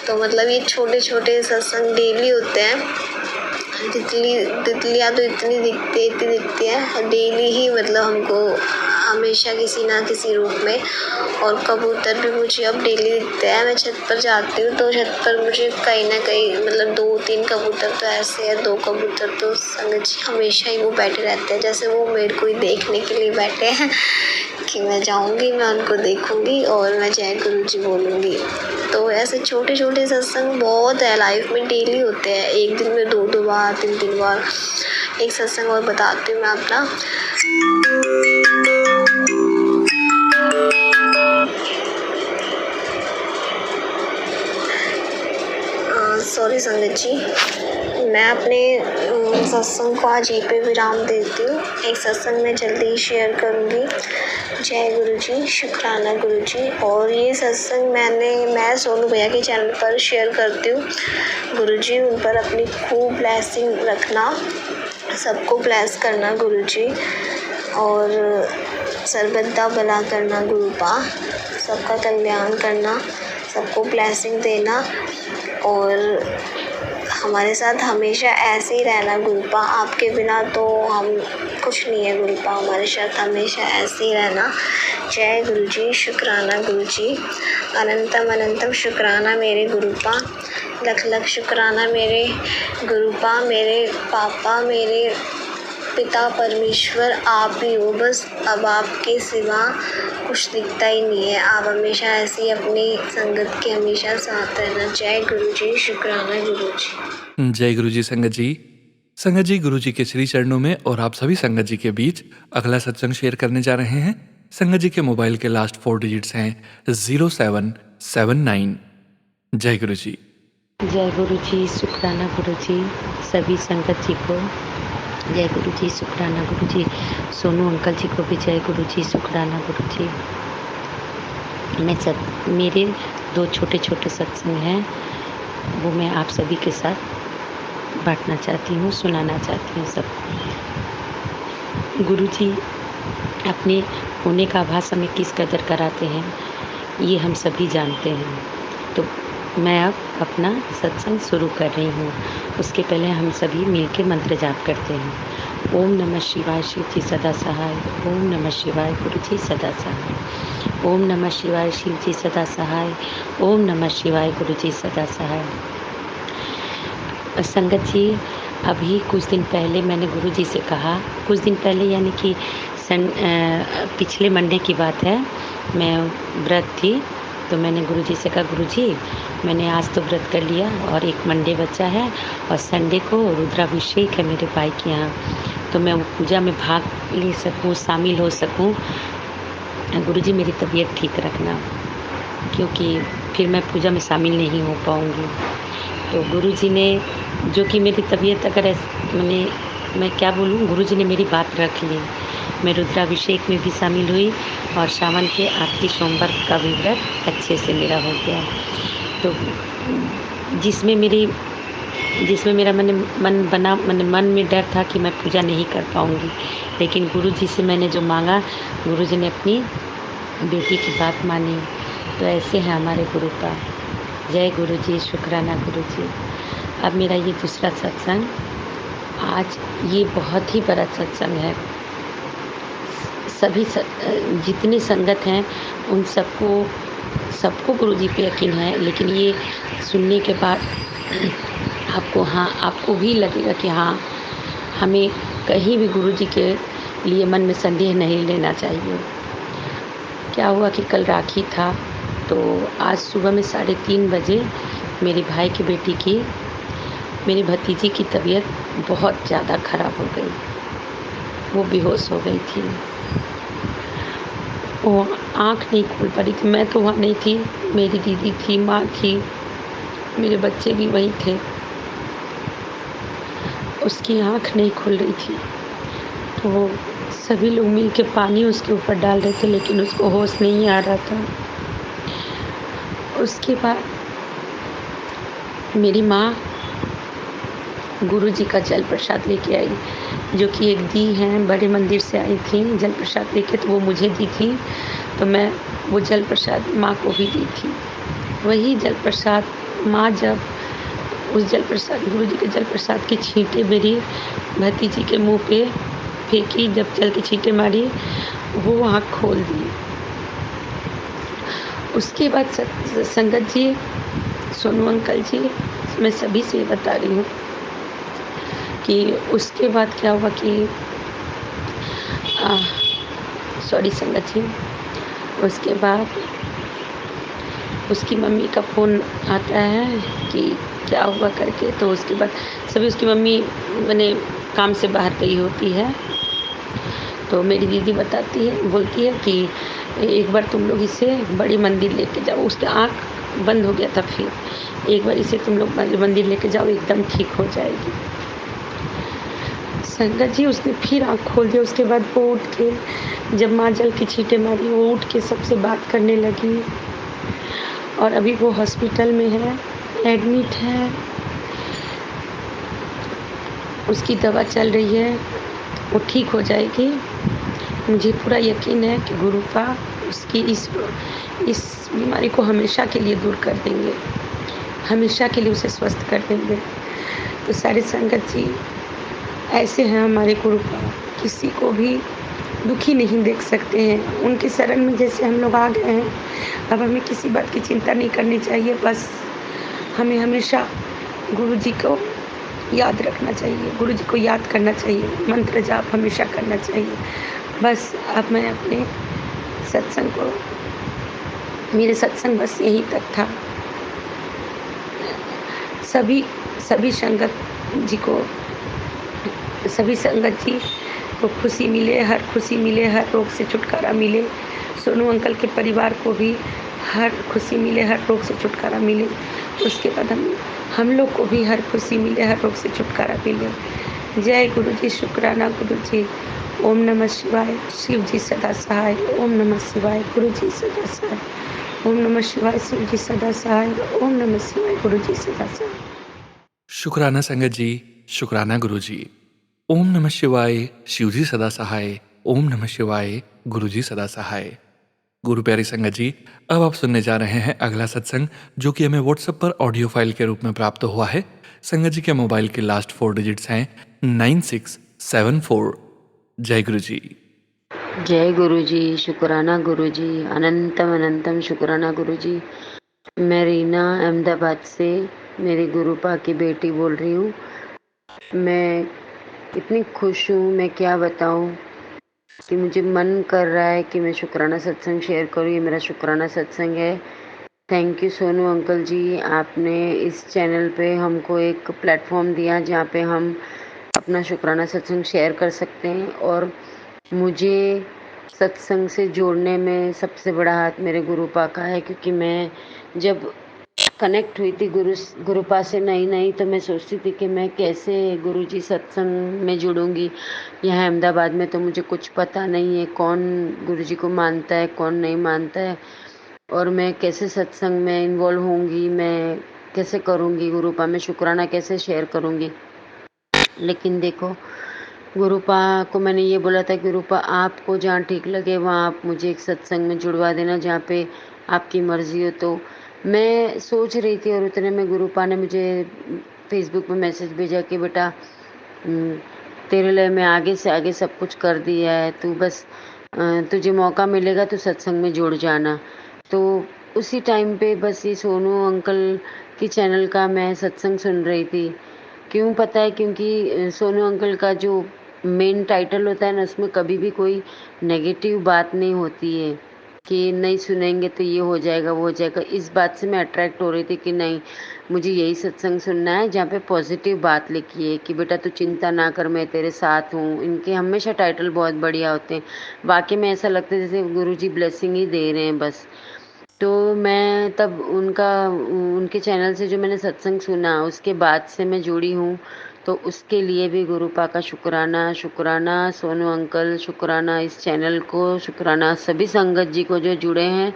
E: तो मतलब ये छोटे छोटे सत्संग डेली होते हैं। तितलियाँ तो इतनी दिखती है डेली ही, मतलब हमको हमेशा किसी ना किसी रूप में। और कबूतर भी मुझे अब डेली दिखते हैं। मैं छत पर जाती हूँ तो छत पर मुझे कहीं ना कहीं मतलब 2-3 कबूतर तो ऐसे हैं, 2 कबूतर तो संगत जी हमेशा ही वो बैठे रहते हैं, जैसे वो मेरे को ही देखने के लिए बैठे हैं कि मैं जाऊँगी, मैं उनको देखूँगी और मैं जय गुरुजी बोलूँगी। तो ऐसे छोटे छोटे सत्संग बहुत है लाइफ में, डेली होते हैं। एक दिन में 2-2 बार 3-3 बार। एक सत्संग और बताती हूँ मैं अपना। सॉरी संगत जी, मैं अपने सत्संग को आज यहीं पे विराम देती हूँ। एक सत्संग मैं जल्दी ही शेयर करूँगी। जय गुरुजी, शुक्राना गुरुजी। और ये सत्संग मैं सोनू भैया के चैनल पर शेयर करती हूँ। गुरुजी उन पर अपनी खूब ब्लेसिंग रखना, सबको ब्लेस करना गुरुजी, और सर्वदा भला करना गुरुपा, सबका कल्याण करना, सबको ब्लेसिंग देना और हमारे साथ हमेशा ऐसे ही रहना गुरुपा। आपके बिना तो हम कुछ नहीं है गुरुपा, हमारे साथ हमेशा ऐसे ही रहना। जय गुरुजी, शुक्राना गुरुजी, अनंतम अनंतम शुक्राना मेरे गुरुपा, लख लख शुक्राना मेरे गुरुपा, मेरे पापा, मेरे पिता परमेश्वर आप ही हो बस। अब आपके सिवा कुछ दिखता ही नहीं है। आप हमेशा ऐसी अपनी संगत के हमेशा साथ रहना। जय गुरुजी, शुक्राना गुरुजी।
A: जय गुरुजी संगत जी गुरुजी के श्री चरणों में और आप सभी संगत जी के बीच अगला सत्संग शेयर करने जा रहे हैं। संगत जी के मोबाइल के लास्ट 4 डिजिट्स हैं 0779। जय गुरुजी।
F: जय गुरुजी, शुक्राना गुरुजी, सभी संगत जी को जय गुरुजी, शुक्राना गुरुजी, सोनू अंकल जी को भी जय गुरुजी, शुक्राना गुरुजी। मेरे 2 छोटे छोटे सत्संग हैं, वो मैं आप सभी के साथ बांटना चाहती हूँ, सुनाना चाहती हूँ सबको। गुरुजी अपने होने का आभास हमें किस कदर कराते हैं ये हम सभी जानते हैं। तो मैं अब अपना सत्संग शुरू कर रही हूँ। उसके पहले हम सभी मिलकर मंत्र जाप करते हैं। ओम नमः शिवाय, शिव जी सदा सहाय। ओम नमः शिवाय, गुरु जी सदा सहाय। ओम नमः शिवाय, शिव जी सदा सहाय। ओम नमः शिवाय, गुरु जी सदा सहाय। संगत जी, अभी कुछ दिन पहले मैंने गुरु जी से कहा, कुछ दिन पहले यानी कि पिछले मंडे की बात है, मैं व्रत थी तो मैंने गुरुजी से कहा, गुरुजी मैंने आज तो व्रत कर लिया और एक मंडे बचा है और संडे को रुद्राभिषेक है मेरे भाई के यहाँ, तो मैं वो पूजा में भाग ले सकूँ, शामिल हो सकूँ। गुरुजी मेरी तबीयत ठीक रखना, क्योंकि फिर मैं पूजा में शामिल नहीं हो पाऊँगी। तो गुरुजी ने, जो कि मेरी तबीयत अगर मैं क्या बोलूँ, गुरुजी ने मेरी बात रख ली। मैं रुद्राभिषेक में भी शामिल हुई और सावन के आखिरी सोमवार का भी व्रत अच्छे से मेरा हो गया। तो जिसमें मेरा मन में डर था कि मैं पूजा नहीं कर पाऊँगी, लेकिन गुरुजी से मैंने जो मांगा, गुरुजी ने अपनी बेटी की बात मानी। तो ऐसे हैं हमारे गुरुपा। जय गुरुजी, शुक्राना गुरुजी। अब मेरा ये दूसरा सत्संग, आज ये बहुत ही बड़ा सत्संग है। जितने संगत हैं उन सबको गुरुजी पे यकीन है, लेकिन ये सुनने के बाद आपको भी लगेगा कि हाँ, हमें कहीं भी गुरुजी के लिए मन में संदेह नहीं लेना चाहिए। क्या हुआ कि कल राखी था, तो आज सुबह में 3:30 बजे मेरे भाई की बेटी की, मेरी भतीजी की तबीयत बहुत ज़्यादा ख़राब हो गई। वो बेहोश हो गई थी, वो आँख नहीं खोल पा रही थी। मैं तो वहाँ नहीं थी, मेरी दीदी थी, माँ थी, मेरे बच्चे भी वहीं थे। उसकी आँख नहीं खुल रही थी, तो सभी लोग मिल के पानी उसके ऊपर डाल रहे थे, लेकिन उसको होश नहीं आ रहा था। उसके बाद मेरी माँ गुरुजी का जल प्रसाद लेके आई, जो कि एक दी हैं, बड़े मंदिर से आई थी जल प्रसाद लेके, तो वो मुझे दी थी। तो मैं वो जल प्रसाद माँ को भी दी थी। वही जल प्रसाद माँ जब उस जल प्रसाद, गुरुजी के जल प्रसाद की छींटे मेरी भतीजी के मुंह पे फेंकी, जब जल की छींटे मारी, वो आँख खोल दी। उसके बाद संगत जी, सोनू अंकल जी, मैं सभी से बता रही हूँ कि उसके बाद क्या हुआ कि सॉरी संगत जी, उसके बाद उसकी मम्मी का फ़ोन आता है कि क्या हुआ करके। तो उसके बाद सभी, उसकी मम्मी मैंने काम से बाहर गई होती है, तो मेरी दीदी बोलती है कि एक बार तुम लोग इसे बड़ी मंदिर लेके जाओ। उसका आँख बंद हो गया था, फिर एक बार इसे तुम लोग बड़ी मंदिर लेके जाओ, एकदम ठीक हो जाएगी। संगत जी, उसने फिर आँख खोल दिया। उसके बाद वो उठ के, जब माँ जल की छींटे मारी, वो उठ के सबसे बात करने लगी, और अभी वो हॉस्पिटल में है, एडमिट है, उसकी दवा चल रही है, वो ठीक हो जाएगी। मुझे पूरा यकीन है कि गुरुपा उसकी इस बीमारी को हमेशा के लिए दूर कर देंगे, हमेशा के लिए उसे स्वस्थ कर देंगे। तो सारे संगत जी, ऐसे हैं हमारे गुरुपा, किसी को भी दुखी नहीं देख सकते हैं। उनके शरण में जैसे हम लोग आ गए हैं, अब हमें किसी बात की चिंता नहीं करनी चाहिए। बस हमें हमेशा गुरुजी को याद रखना चाहिए, गुरुजी को याद करना चाहिए, मंत्र जाप हमेशा करना चाहिए। बस अब मैं अपने सत्संग को, मेरे सत्संग बस यहीं तक था। सभी संगत जी को खुशी मिले, हर खुशी मिले, हर रोग से छुटकारा मिले। सोनू अंकल के परिवार को भी हर खुशी मिले, हर रोग से छुटकारा मिले। उसके बाद हम लोग को भी हर खुशी मिले, हर रोग से छुटकारा मिले। जय गुरु जी, शुक्राना गुरु जी। ओम नमः शिवाय, शिव जी सदा सहाय। ओम नमः शिवाय, गुरु जी सदा सहाय। ओम नमः शिवाय, शिव जी सदा सहाय। ओम नमः शिवाय, गुरु जी सदा सहाय।
A: शुक्राना संगत जी, शुक्राना गुरु जी। ओम नमः शिवाय, शिव जी सदा सहाय। ओम नमः शिवाय, गुरु जी सदा सहाय। गुरु प्यारी संगत जी, अब आप सुनने जा रहे हैं अगला सत्संग, जो कि हमें व्हाट्सएप पर ऑडियो फाइल के रूप में प्राप्त हुआ है। संगत जी के मोबाइल के लास्ट 4 डिजिट्स हैं 9674। जय गुरु जी।
G: जय गुरु जी, शुक्राना गुरु जी, अनंतम अनंतम शुक्राना गुरु जी। मैं रीना अहमदाबाद से, मेरी गुरुपा की बेटी बोल रही हूँ। मैं इतनी खुश हूँ, मैं क्या बताऊँ, कि मुझे मन कर रहा है कि मैं शुक्राना सत्संग शेयर करूँ। ये मेरा शुक्राना सत्संग है। थैंक यू सोनू अंकल जी, आपने इस चैनल पे हमको एक प्लेटफॉर्म दिया जहाँ पे हम अपना शुक्राना सत्संग शेयर कर सकते हैं। और मुझे सत्संग से जोड़ने में सबसे बड़ा हाथ मेरे गुरुपा का है, क्योंकि मैं जब कनेक्ट हुई थी गुरुपा से नई नई, तो मैं सोचती थी कि मैं कैसे गुरुजी सत्संग में जुड़ूंगी। यहाँ अहमदाबाद में तो मुझे कुछ पता नहीं है कौन गुरुजी को मानता है कौन नहीं मानता है, और मैं कैसे सत्संग में इन्वॉल्व होंगी, मैं कैसे करूँगी गुरुपा में शुक्राना कैसे शेयर करूँगी। लेकिन देखो, गुरुपा को मैंने ये बोला था, गुरुपा आपको जहाँ ठीक लगे वहाँ आप मुझे एक सत्संग में जुड़वा देना जहाँ पे आपकी मर्जी हो। तो मैं सोच रही थी और उतने में गुरुपा ने मुझे फेसबुक पे मैसेज भेजा कि बेटा तेरे लिए मैं आगे से आगे सब कुछ कर दिया है, तू बस तुझे मौका मिलेगा तो सत्संग में जुड़ जाना। तो उसी टाइम पे बस ये सोनू अंकल की चैनल का मैं सत्संग सुन रही थी। क्यों पता है? क्योंकि सोनू अंकल का जो मेन टाइटल होता है ना, उसमें कभी भी कोई नेगेटिव बात नहीं होती है कि नहीं सुनेंगे तो ये हो जाएगा वो हो जाएगा। इस बात से मैं अट्रैक्ट हो रही थी कि नहीं, मुझे यही सत्संग सुनना है जहाँ पे पॉजिटिव बात लिखी है कि बेटा तू चिंता ना कर, मैं तेरे साथ हूँ। इनके हमेशा टाइटल बहुत बढ़िया होते हैं। वाकई में ऐसा लगता है जैसे गुरुजी ब्लेसिंग ही दे रहे हैं बस। तो मैं तब उनके चैनल से जो मैंने सत्संग सुना उसके बाद से मैं जुड़ी हूँ। तो उसके लिए भी गुरुपा का शुक्राना, शुक्राना सोनू अंकल, शुक्राना इस चैनल को, शुक्राना सभी संगत जी को जो जुड़े हैं,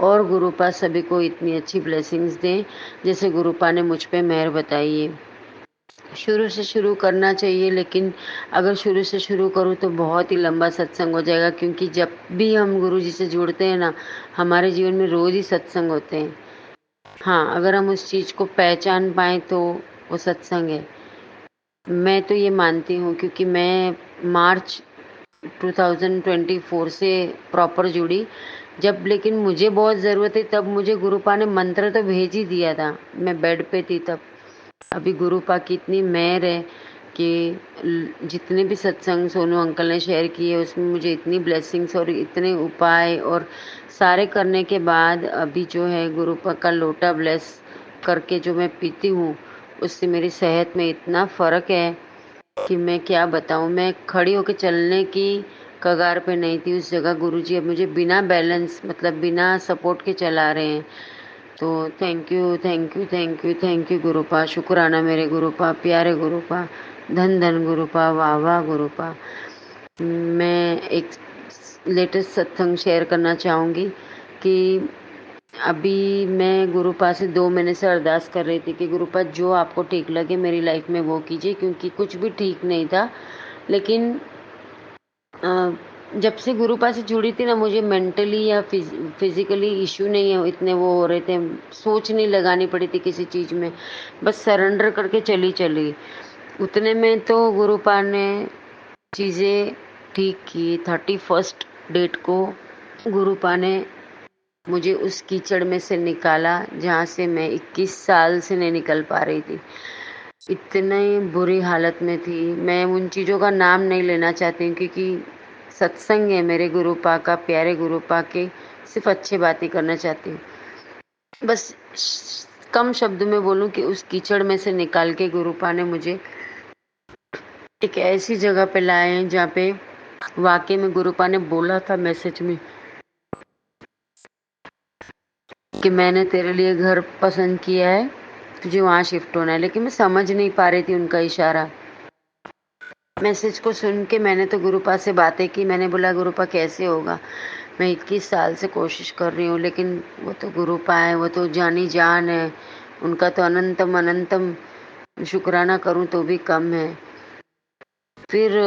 G: और गुरुपा सभी को इतनी अच्छी ब्लेसिंग्स दें जैसे गुरुपा ने मुझ पे मेहर बताई है। शुरू से शुरू करना चाहिए, लेकिन अगर शुरू से शुरू करूँ तो बहुत ही लंबा सत्संग हो जाएगा, क्योंकि जब भी हम गुरु जी से जुड़ते हैं ना, हमारे जीवन में रोज़ ही सत्संग होते हैं। हाँ, अगर हम उस चीज़ को पहचान पाएँ तो वो सत्संग है। मैं तो ये मानती हूँ, क्योंकि मैं मार्च 2024 से प्रॉपर जुड़ी जब, लेकिन मुझे बहुत ज़रूरत थी तब मुझे गुरुपा ने मंत्र तो भेज ही दिया था, मैं बेड पे थी तब। अभी गुरुपा की इतनी मेहर है कि जितने भी सत्संग सोनू अंकल ने शेयर किए उसमें मुझे इतनी ब्लेसिंग्स और इतने उपाय और सारे करने के बाद अभी जो है गुरुपा का लोटा ब्लेस करके जो मैं पीती हूँ, उससे मेरी सेहत में इतना फ़र्क है कि मैं क्या बताऊँ। मैं खड़ी होकर चलने की कगार पे नहीं थी, उस जगह गुरुजी अब मुझे बिना बैलेंस मतलब बिना सपोर्ट के चला रहे हैं। तो thank you thank you thank you thank you गुरुपा, शुक्राना मेरे गुरुपा, प्यारे गुरुपा, धन धन गुरुपा, वाह वाह गुरुपा। मैं एक लेटेस्ट सत्संग शेयर करना चाहूँगी कि अभी मैं गुरुपा से 2 महीने से अरदास कर रही थी कि गुरुपा जो आपको ठीक लगे मेरी लाइफ में वो कीजिए, क्योंकि कुछ भी ठीक नहीं था। लेकिन जब से गुरुपा से जुड़ी थी ना, मुझे मेंटली या फिजिकली इश्यू नहीं है इतने वो हो रहे थे, सोच नहीं लगानी पड़ी थी किसी चीज़ में, बस सरेंडर करके चली उतने में तो गुरुपा ने चीज़ें ठीक की। 31st डेट को गुरुपा ने मुझे उस कीचड़ में से निकाला जहाँ से मैं 21 साल से नहीं निकल पा रही थी। इतनी बुरी हालत में थी। मैं उन चीज़ों का नाम नहीं लेना चाहती हूँ, क्योंकि सत्संग है मेरे गुरुपा का, प्यारे गुरुपा के, सिर्फ अच्छी बातें करना चाहती हूँ। बस कम शब्द में बोलूँ कि उस कीचड़ में से निकाल के गुरुपा ने मुझे एक ऐसी जगह पे लाए हैं जहाँ पे वाकई में गुरुपा ने बोला था मैसेज में कि मैंने तेरे लिए घर पसंद किया है, तुझे वहाँ शिफ्ट होना है। लेकिन मैं समझ नहीं पा रही थी उनका इशारा। मैसेज को सुन के मैंने तो गुरुपा से बातें की। मैंने बोला गुरुपा कैसे होगा, मैं 21 साल से कोशिश कर रही हूँ, लेकिन वो तो गुरुपा है, वो तो जानी जान है, उनका तो अनंतम अनंतम शुक्राना करूँ तो भी कम है। फिर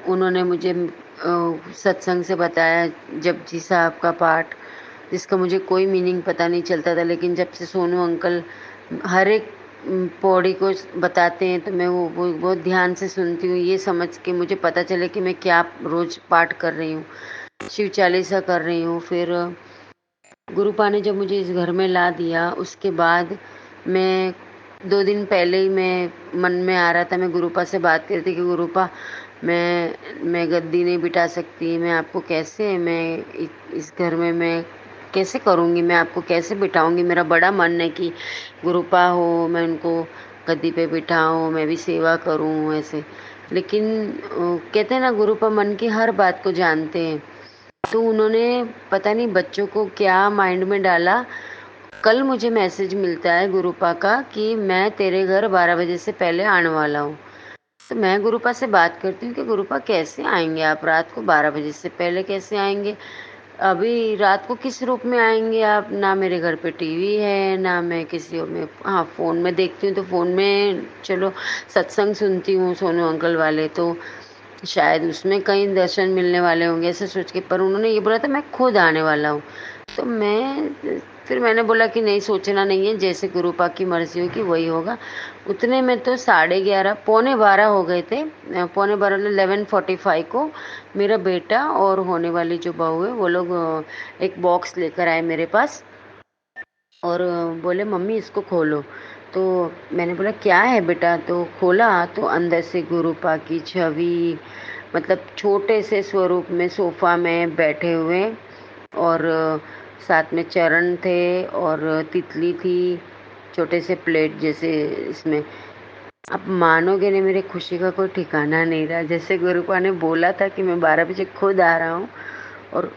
G: उन्होंने मुझे सत्संग से बताया जपजी साहब का पाठ, जिसका मुझे कोई मीनिंग पता नहीं चलता था, लेकिन जब से सोनू अंकल हर एक पौड़ी को बताते हैं तो मैं वो बहुत ध्यान से सुनती हूँ, ये समझ के मुझे पता चले कि मैं क्या रोज़ पाठ कर रही हूँ, शिव चालीसा कर रही हूँ। फिर गुरुपा ने जब मुझे इस घर में ला दिया उसके बाद मैं 2 दिन पहले ही मैं मन में आ रहा था, मैं गुरुपा से बात करती कि गुरुपा मैं गद्दी नहीं बिठा सकती, मैं आपको कैसे मैं इस घर में मैं कैसे करूँगी, मैं आपको कैसे बिठाऊँगी। मेरा बड़ा मन है कि गुरुपा हो, मैं उनको गद्दी पे बिठाऊँ, मैं भी सेवा करूँ ऐसे। लेकिन कहते हैं ना गुरुपा मन की हर बात को जानते हैं, तो उन्होंने पता नहीं बच्चों को क्या माइंड में डाला कल मुझे मैसेज मिलता है गुरुपा का कि मैं तेरे घर 12 बजे से पहले आने वाला हूँ। तो मैं गुरुपा से बात करती हूँ कि गुरुपा कैसे आएंगे आप, रात को 12 बजे से पहले कैसे आएंगे? अभी रात को किस रूप में आएंगे आप? ना मेरे घर पे टीवी है, ना मैं किसी में, हाँ फ़ोन में देखती हूँ तो फ़ोन में चलो सत्संग सुनती हूँ सोनू अंकल वाले, तो शायद उसमें कहीं दर्शन मिलने वाले होंगे ऐसे सोच के, पर उन्होंने ये बोला था मैं खुद आने वाला हूँ। तो फिर मैंने बोला कि नहीं, सोचना नहीं है, जैसे गुरुपा की मर्ज़ी होगी वही होगा। उतने में तो 11:30 पौने 12 हो गए थे। पौने 12 11:45 को मेरा बेटा और होने वाली जो बहू है वो लोग एक बॉक्स लेकर आए मेरे पास और बोले मम्मी इसको खोलो। तो मैंने बोला क्या है बेटा? तो खोला तो अंदर से गुरुपा की छवि, मतलब छोटे से स्वरूप में सोफ़ा में बैठे हुए, और साथ में चरण थे और तितली थी, छोटे से प्लेट जैसे इसमें। आप मानोगे नहीं, मेरी खुशी का कोई ठिकाना नहीं रहा। जैसे गुरुपा ने बोला था कि मैं 12 बजे खुद आ रहा हूँ, और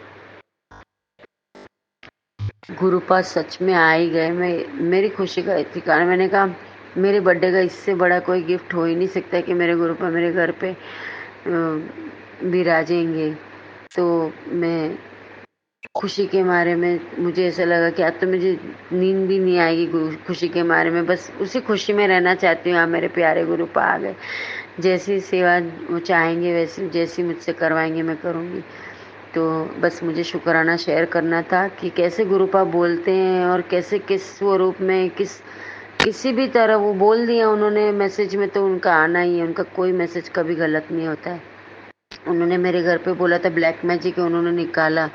G: गुरुपा सच में आ ही गए। मेरी खुशी का ठिकाना, मैंने कहा मेरे बर्थडे का इससे बड़ा कोई गिफ्ट हो ही नहीं सकता कि मेरे गुरुपा मेरे घर पे विराजेंगे। तो मैं खुशी के मारे में, मुझे ऐसा लगा कि आज तो मुझे नींद भी नहीं आएगी खुशी के मारे में, बस उसी खुशी में रहना चाहती हूँ। हाँ, मेरे प्यारे गुरुपा आ गए। जैसी सेवा वो चाहेंगे वैसी, जैसी मुझसे करवाएंगे मैं करूँगी। तो बस मुझे शुक्राना शेयर करना था कि कैसे गुरुपा बोलते हैं और कैसे किस स्वरूप में किसी भी तरह वो बोल दिया उन्होंने मैसेज में, तो उनका आना ही है। उनका कोई मैसेज कभी गलत नहीं होता है। उन्होंने मेरे घर पे बोला था ब्लैक मैजिक है, उन्होंने निकाला।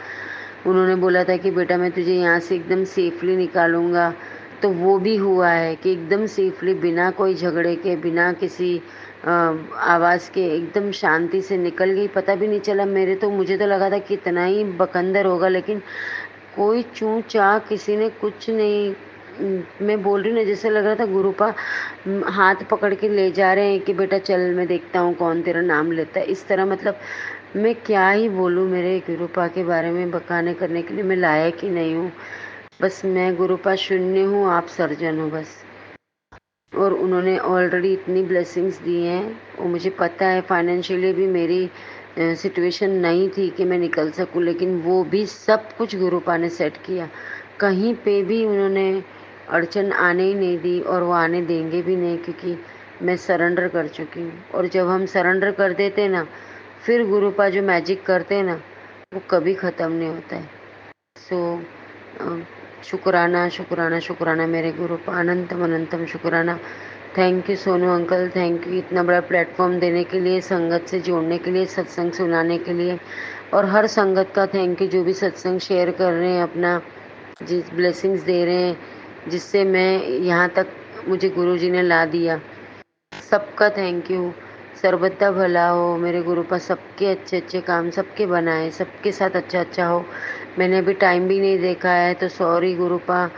G: उन्होंने बोला था कि बेटा मैं तुझे यहाँ से एकदम सेफली निकालूंगा, तो वो भी हुआ है कि एकदम सेफली, बिना कोई झगड़े के, बिना किसी आवाज़ के एकदम शांति से निकल गई। पता भी नहीं चला। मुझे तो लगा था कि इतना ही बकंदर होगा, लेकिन कोई चूँ चाँ किसी ने कुछ नहीं। मैं बोल रही हूँ ना, जैसे लग रहा था गुरुपा हाथ पकड़ के ले जा रहे हैं कि बेटा चल मैं देखता हूँ कौन तेरा नाम लेता है, इस तरह। मतलब मैं क्या ही बोलूँ मेरे गुरुपा के बारे में, बखाने करने के लिए मैं लायक ही नहीं हूँ। बस मैं गुरुपा शून्य हूँ, आप सर्जन हो बस। और उन्होंने ऑलरेडी इतनी ब्लेसिंग्स दी हैं, और मुझे पता है फाइनेंशियली भी मेरी सिचुएशन नहीं थी कि मैं निकल सकूं, लेकिन वो भी सब कुछ गुरुपा ने सेट किया। कहीं पे भी उन्होंने अड़चन आने ही नहीं दी, और वो आने देंगे भी नहीं, क्योंकि मैं सरेंडर कर चुकी हूँ। और जब हम सरेंडर कर देते ना, फिर गुरुपा जो मैजिक करते हैं ना, वो कभी ख़त्म नहीं होता है। सो शुक्राना शुक्राना शुक्राना मेरे गुरुपा, अनंतम अनंतम शुक्राना। Thank you Sonu uncle, thank you इतना बड़ा प्लेटफॉर्म देने के लिए, संगत से जोड़ने के लिए, सत्संग सुनाने के लिए। और हर संगत का थैंक यू जो भी सत्संग शेयर कर रहे हैं, अपना जिस ब्लेसिंग्स दे रहे हैं, जिससे मैं यहाँ तक मुझे गुरुजी ने ला दिया। सबका थैंक यू। सर्वदा भला हो मेरे गुरुपा, सबके अच्छे अच्छे काम सबके बनाए, सबके साथ अच्छा अच्छा हो। मैंने अभी टाइम भी नहीं देखा है, तो सॉरी गुरुपा।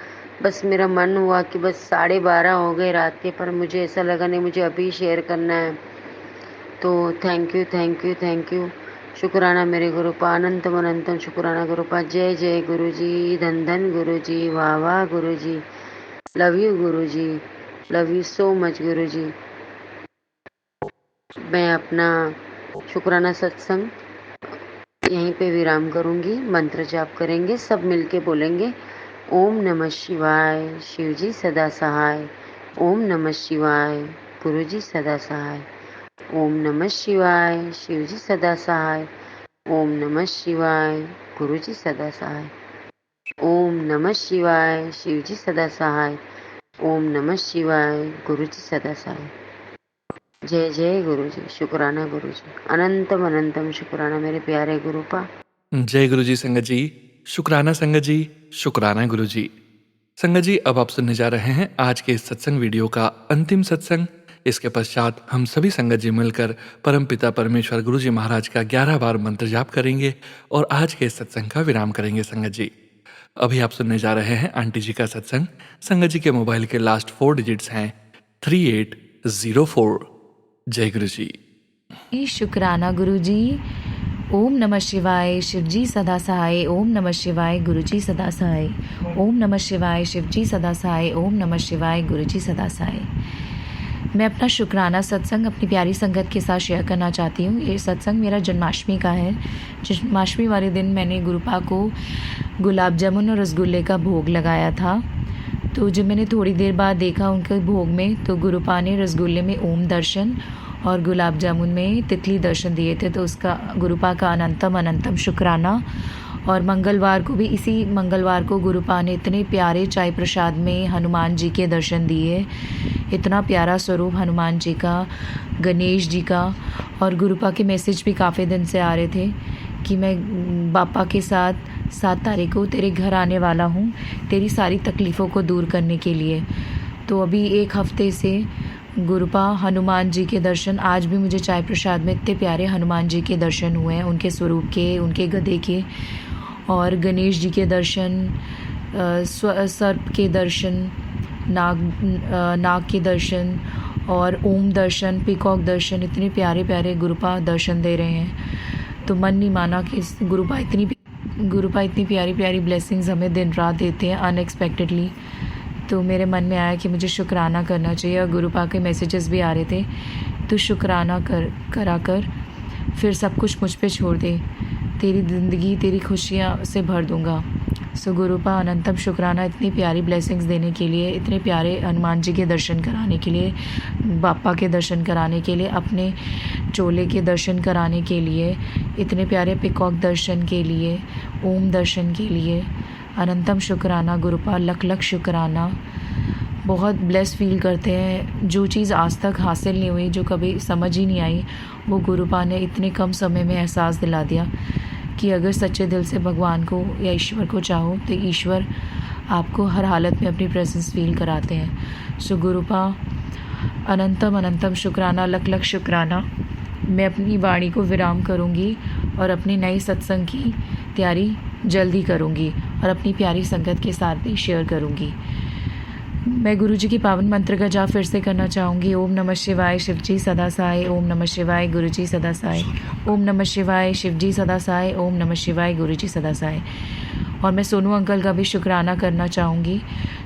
G: बस मेरा मन हुआ कि बस 12:30 हो गए रात के, पर मुझे ऐसा लगा नहीं, मुझे अभी शेयर करना है। तो thank you thank you thank you. शुक्राना मेरे गुरुपा, अनंतम अनंतम शुक्राना गुरुपा। जय जय गुरुजी, धन धन गुरुजी, वाह वाह Guruji, love you Guruji, love you so much Guruji. मैं अपना शुक्राना सत्संग यहीं पे विराम करूंगी। मंत्र जाप करेंगे, सब मिलके बोलेंगे। ओम नमः शिवाय, शिवजी सदा सहाय। ओम नमः शिवाय, गुरुजी सदा सहाय। ओम नमः शिवाय, शिवजी सदा सहाय। ओम नमः शिवाय, गुरुजी सदा सहाय। ओम नमः शिवाय, शिवजी सदा सहाय। ओम नमः शिवाय, गुरुजी सदा सहाय। जय जय गुरुजी, शुक्राना गुरुजी, अनंतम अनंतम शुक्राना मेरे प्यारे गुरुपा।
A: जय गुरुजी संगत जी, शुक्राना संगत जी, शुक्राना गुरुजी। संगत जी, अब आप सुनने जा रहे हैं आज के इस सत्संग वीडियो का अंतिम सत्संग। इसके पश्चात हम सभी संगत जी मिलकर परमपिता परमेश्वर गुरुजी महाराज का 11 बार मंत्र जाप करेंगे और आज के इस सत्संग का विराम करेंगे। संगत जी, अभी आप सुनने जा रहे हैं आंटी जी का सत्संग। संगत जी के मोबाइल के लास्ट 4 डिजिट्स हैं 3804। जय गुरु जी।
H: शुक्राना गुरु जी। ओम नमः शिवाय शिवजी सदा सहाय। ओम नमः शिवाय गुरुजी सदा सहाय। ओम नमः शिवाय शिवजी सदा सहाय। ओम नमः शिवाय गुरुजी सदा सहाय। मैं अपना शुक्राना सत्संग अपनी प्यारी संगत के साथ शेयर करना चाहती हूँ। ये सत्संग मेरा जन्माष्टमी का है। जन्माष्टमी वाले दिन मैंने गुरुपा को गुलाब जामुन और रसगुल्ले का भोग लगाया था। तो जब मैंने थोड़ी देर बाद देखा उनके भोग में, तो गुरुपा ने रसगुल्ले में ओम दर्शन और गुलाब जामुन में तितली दर्शन दिए थे। तो उसका गुरुपा का अनंतम अनंतम शुक्राना। और मंगलवार को भी, इसी मंगलवार को गुरुपा ने इतने प्यारे चाय प्रसाद में हनुमान जी के दर्शन दिए। इतना प्यारा स्वरूप हनुमान जी का, गणेश जी का। और गुरुपा के मैसेज भी काफ़ी दिन से आ रहे थे कि मैं बापा के साथ 7 तारीख को तेरे घर आने वाला हूँ, तेरी सारी तकलीफ़ों को दूर करने के लिए। तो अभी 1 हफ्ते से गुरुपा हनुमान जी के दर्शन, आज भी मुझे चाय प्रसाद में इतने प्यारे हनुमान जी के दर्शन हुए हैं, उनके स्वरूप के, उनके गधे के। और गणेश जी के दर्शन, सर्प के दर्शन, नाग के दर्शन और ओम दर्शन, पीकॉक दर्शन, इतने प्यारे प्यारे गुरुपा दर्शन दे रहे हैं। तो मन नहीं माना कि गुरुपा इतनी प्यारी प्यारी ब्लेसिंग्स हमें दिन रात देते हैं अनएक्सपेक्टेडली। तो मेरे मन में आया कि मुझे शुक्राना करना चाहिए। और गुरुपा के मैसेजेस भी आ रहे थे, तो शुक्राना करा कर फिर सब कुछ मुझ पे छोड़ दे, तेरी ज़िंदगी तेरी खुशियाँ से भर दूँगा। सो गुरुपा अनंतम शुक्राना, इतनी प्यारी ब्लेसिंग्स देने के लिए, इतने प्यारे हनुमान जी के दर्शन कराने के लिए, बापा के दर्शन कराने के लिए, अपने चोले के दर्शन कराने के लिए, इतने प्यारे पिकॉक दर्शन के लिए, ओम दर्शन के लिए अनंतम शुक्राना गुरुपा, लख लख शुक्राना। बहुत ब्लेस फील करते हैं। जो चीज़ आज तक हासिल नहीं हुई, जो कभी समझ ही नहीं आई, वो गुरुपा ने इतने कम समय में एहसास दिला दिया कि अगर सच्चे दिल से भगवान को या ईश्वर को चाहो तो ईश्वर आपको हर हालत में अपनी प्रेजेंस फील कराते हैं। सो गुरुपा अनंतम अनंतम शुक्राना, लख लख शुक्राना। मैं अपनी वाणी को विराम करूँगी और अपनी नई सत्संग की तैयारी जल्दी करूँगी और अपनी प्यारी संगत के साथ भी शेयर करूँगी। मैं गुरुजी की पावन मंत्र का जाप फिर से करना चाहूँगी। ओम नमः शिवाय शिवजी सदा सहाय। ओम नमः शिवाय गुरुजी सदा सहाय। ओम नमः शिवाय शिवजी सदा सहाय। ओम नमः शिवाय गुरुजी सदा सहाय। और मैं सोनू अंकल का भी शुक्राना करना चाहूँगी,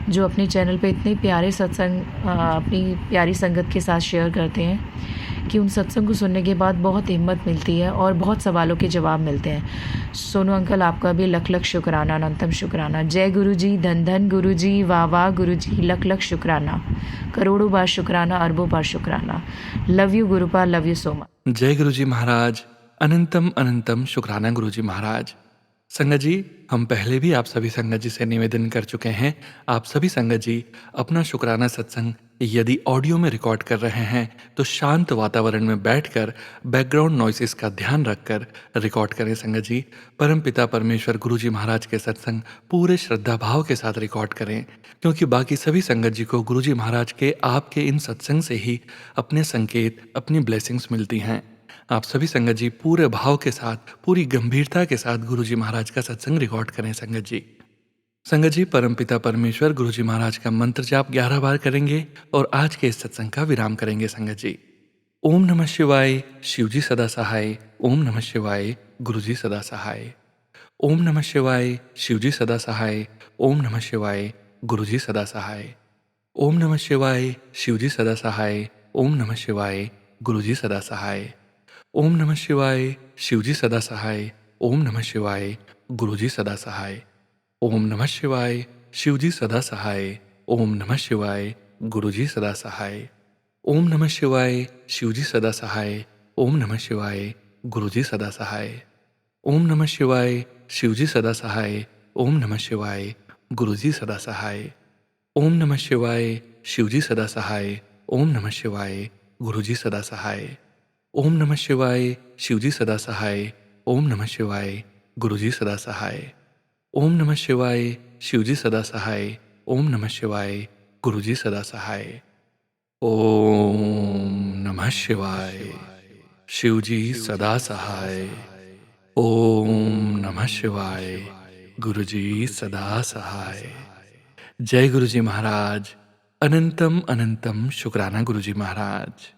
H: जो अपने चैनल पे इतने प्यारे सत्संग अपनी प्यारी संगत के साथ शेयर करते हैं कि उन सत्संग को सुनने के बाद बहुत हिम्मत मिलती है और बहुत सवालों के जवाब मिलते हैं। सोनू अंकल, आपका भी लख लख शुक्राना, अनंतम शुक्राना। जय गुरु जी, धन धन गुरु जी, वाह वाह गुरु जी, लख लख शुक्राना, करोड़ों बार शुक्राना, अरबों बार शुक्राना। Love you गुरुपा, love you so much.
A: जय गुरुजी महाराज, अनंतम अनंतम शुक्राना गुरुजी महाराज। संगत जी, हम पहले भी आप सभी संगत जी से निवेदन कर चुके हैं, आप सभी संगत जी अपना शुक्राना सत्संग यदि ऑडियो में रिकॉर्ड कर रहे हैं तो शांत वातावरण में बैठकर बैकग्राउंड नॉइसेस का ध्यान रखकर रिकॉर्ड करें। संगत जी, परमपिता परमेश्वर गुरुजी महाराज के सत्संग पूरे श्रद्धा भाव के साथ रिकॉर्ड करें, क्योंकि बाकी सभी संगत जी को गुरुजी महाराज के आपके इन सत्संग से ही अपने संकेत, अपनी ब्लेसिंग्स मिलती हैं। आप सभी संगत जी पूरे भाव के साथ, पूरी गंभीरता के साथ गुरुजी महाराज का सत्संग रिकॉर्ड करें। संगत जी, परमपिता परमेश्वर गुरुजी महाराज का मंत्र जाप 11 बार करेंगे और आज के इस सत्संग का विराम करेंगे। संगत जी, ओम नमः शिवाय शिवजी सदा सहाय। ओम नमः शिवाय गुरुजी सदा सहाय। ओम नमः शिवाय शिवजी सदा सहाय। ओम नमः शिवाय गुरुजी सदा सहाय। ओम नमः शिवाय शिवजी सदा सहाय। ओम नमः शिवाय गुरुजी सदा सहाय। ओम नमः शिवाय शिवजी सदा सहाय। ओम नमः शिवाय गुरुजी सदा सहाय। ओम नमः शिवाय शिवजी सदा सहाय। ओम नमः शिवाय गुरुजी सदा सहाय। ओम नमः शिवाय शिवजी सदा सहाय। ओम नमः शिवाय गुरुजी सदा सहाय। ओम नमः शिवाय शिवजी सदा सहाय। ओम नमः शिवाय गुरुजी सदा सहाय। ओम नमः शिवाय शिवजी सदा सहाय। ओम नमः शिवाय गुरुजी सदा सहाय। ओम नमः शिवाय शिवजी सदा सहाय। ओम नमः शिवाय गुरुजी सदा सहाय। ओम नमः शिवाय शिवजी सदा सहाय। ओम नमः शिवाय गुरुजी सदा सहाय। ओम नमः शिवाय शिवजी सदा सहाय। ओम नमः शिवाय गुरुजी सदा सहाय। जय गुरुजी महाराज, अनंतम अनंतम शुक्राना गुरुजी महाराज।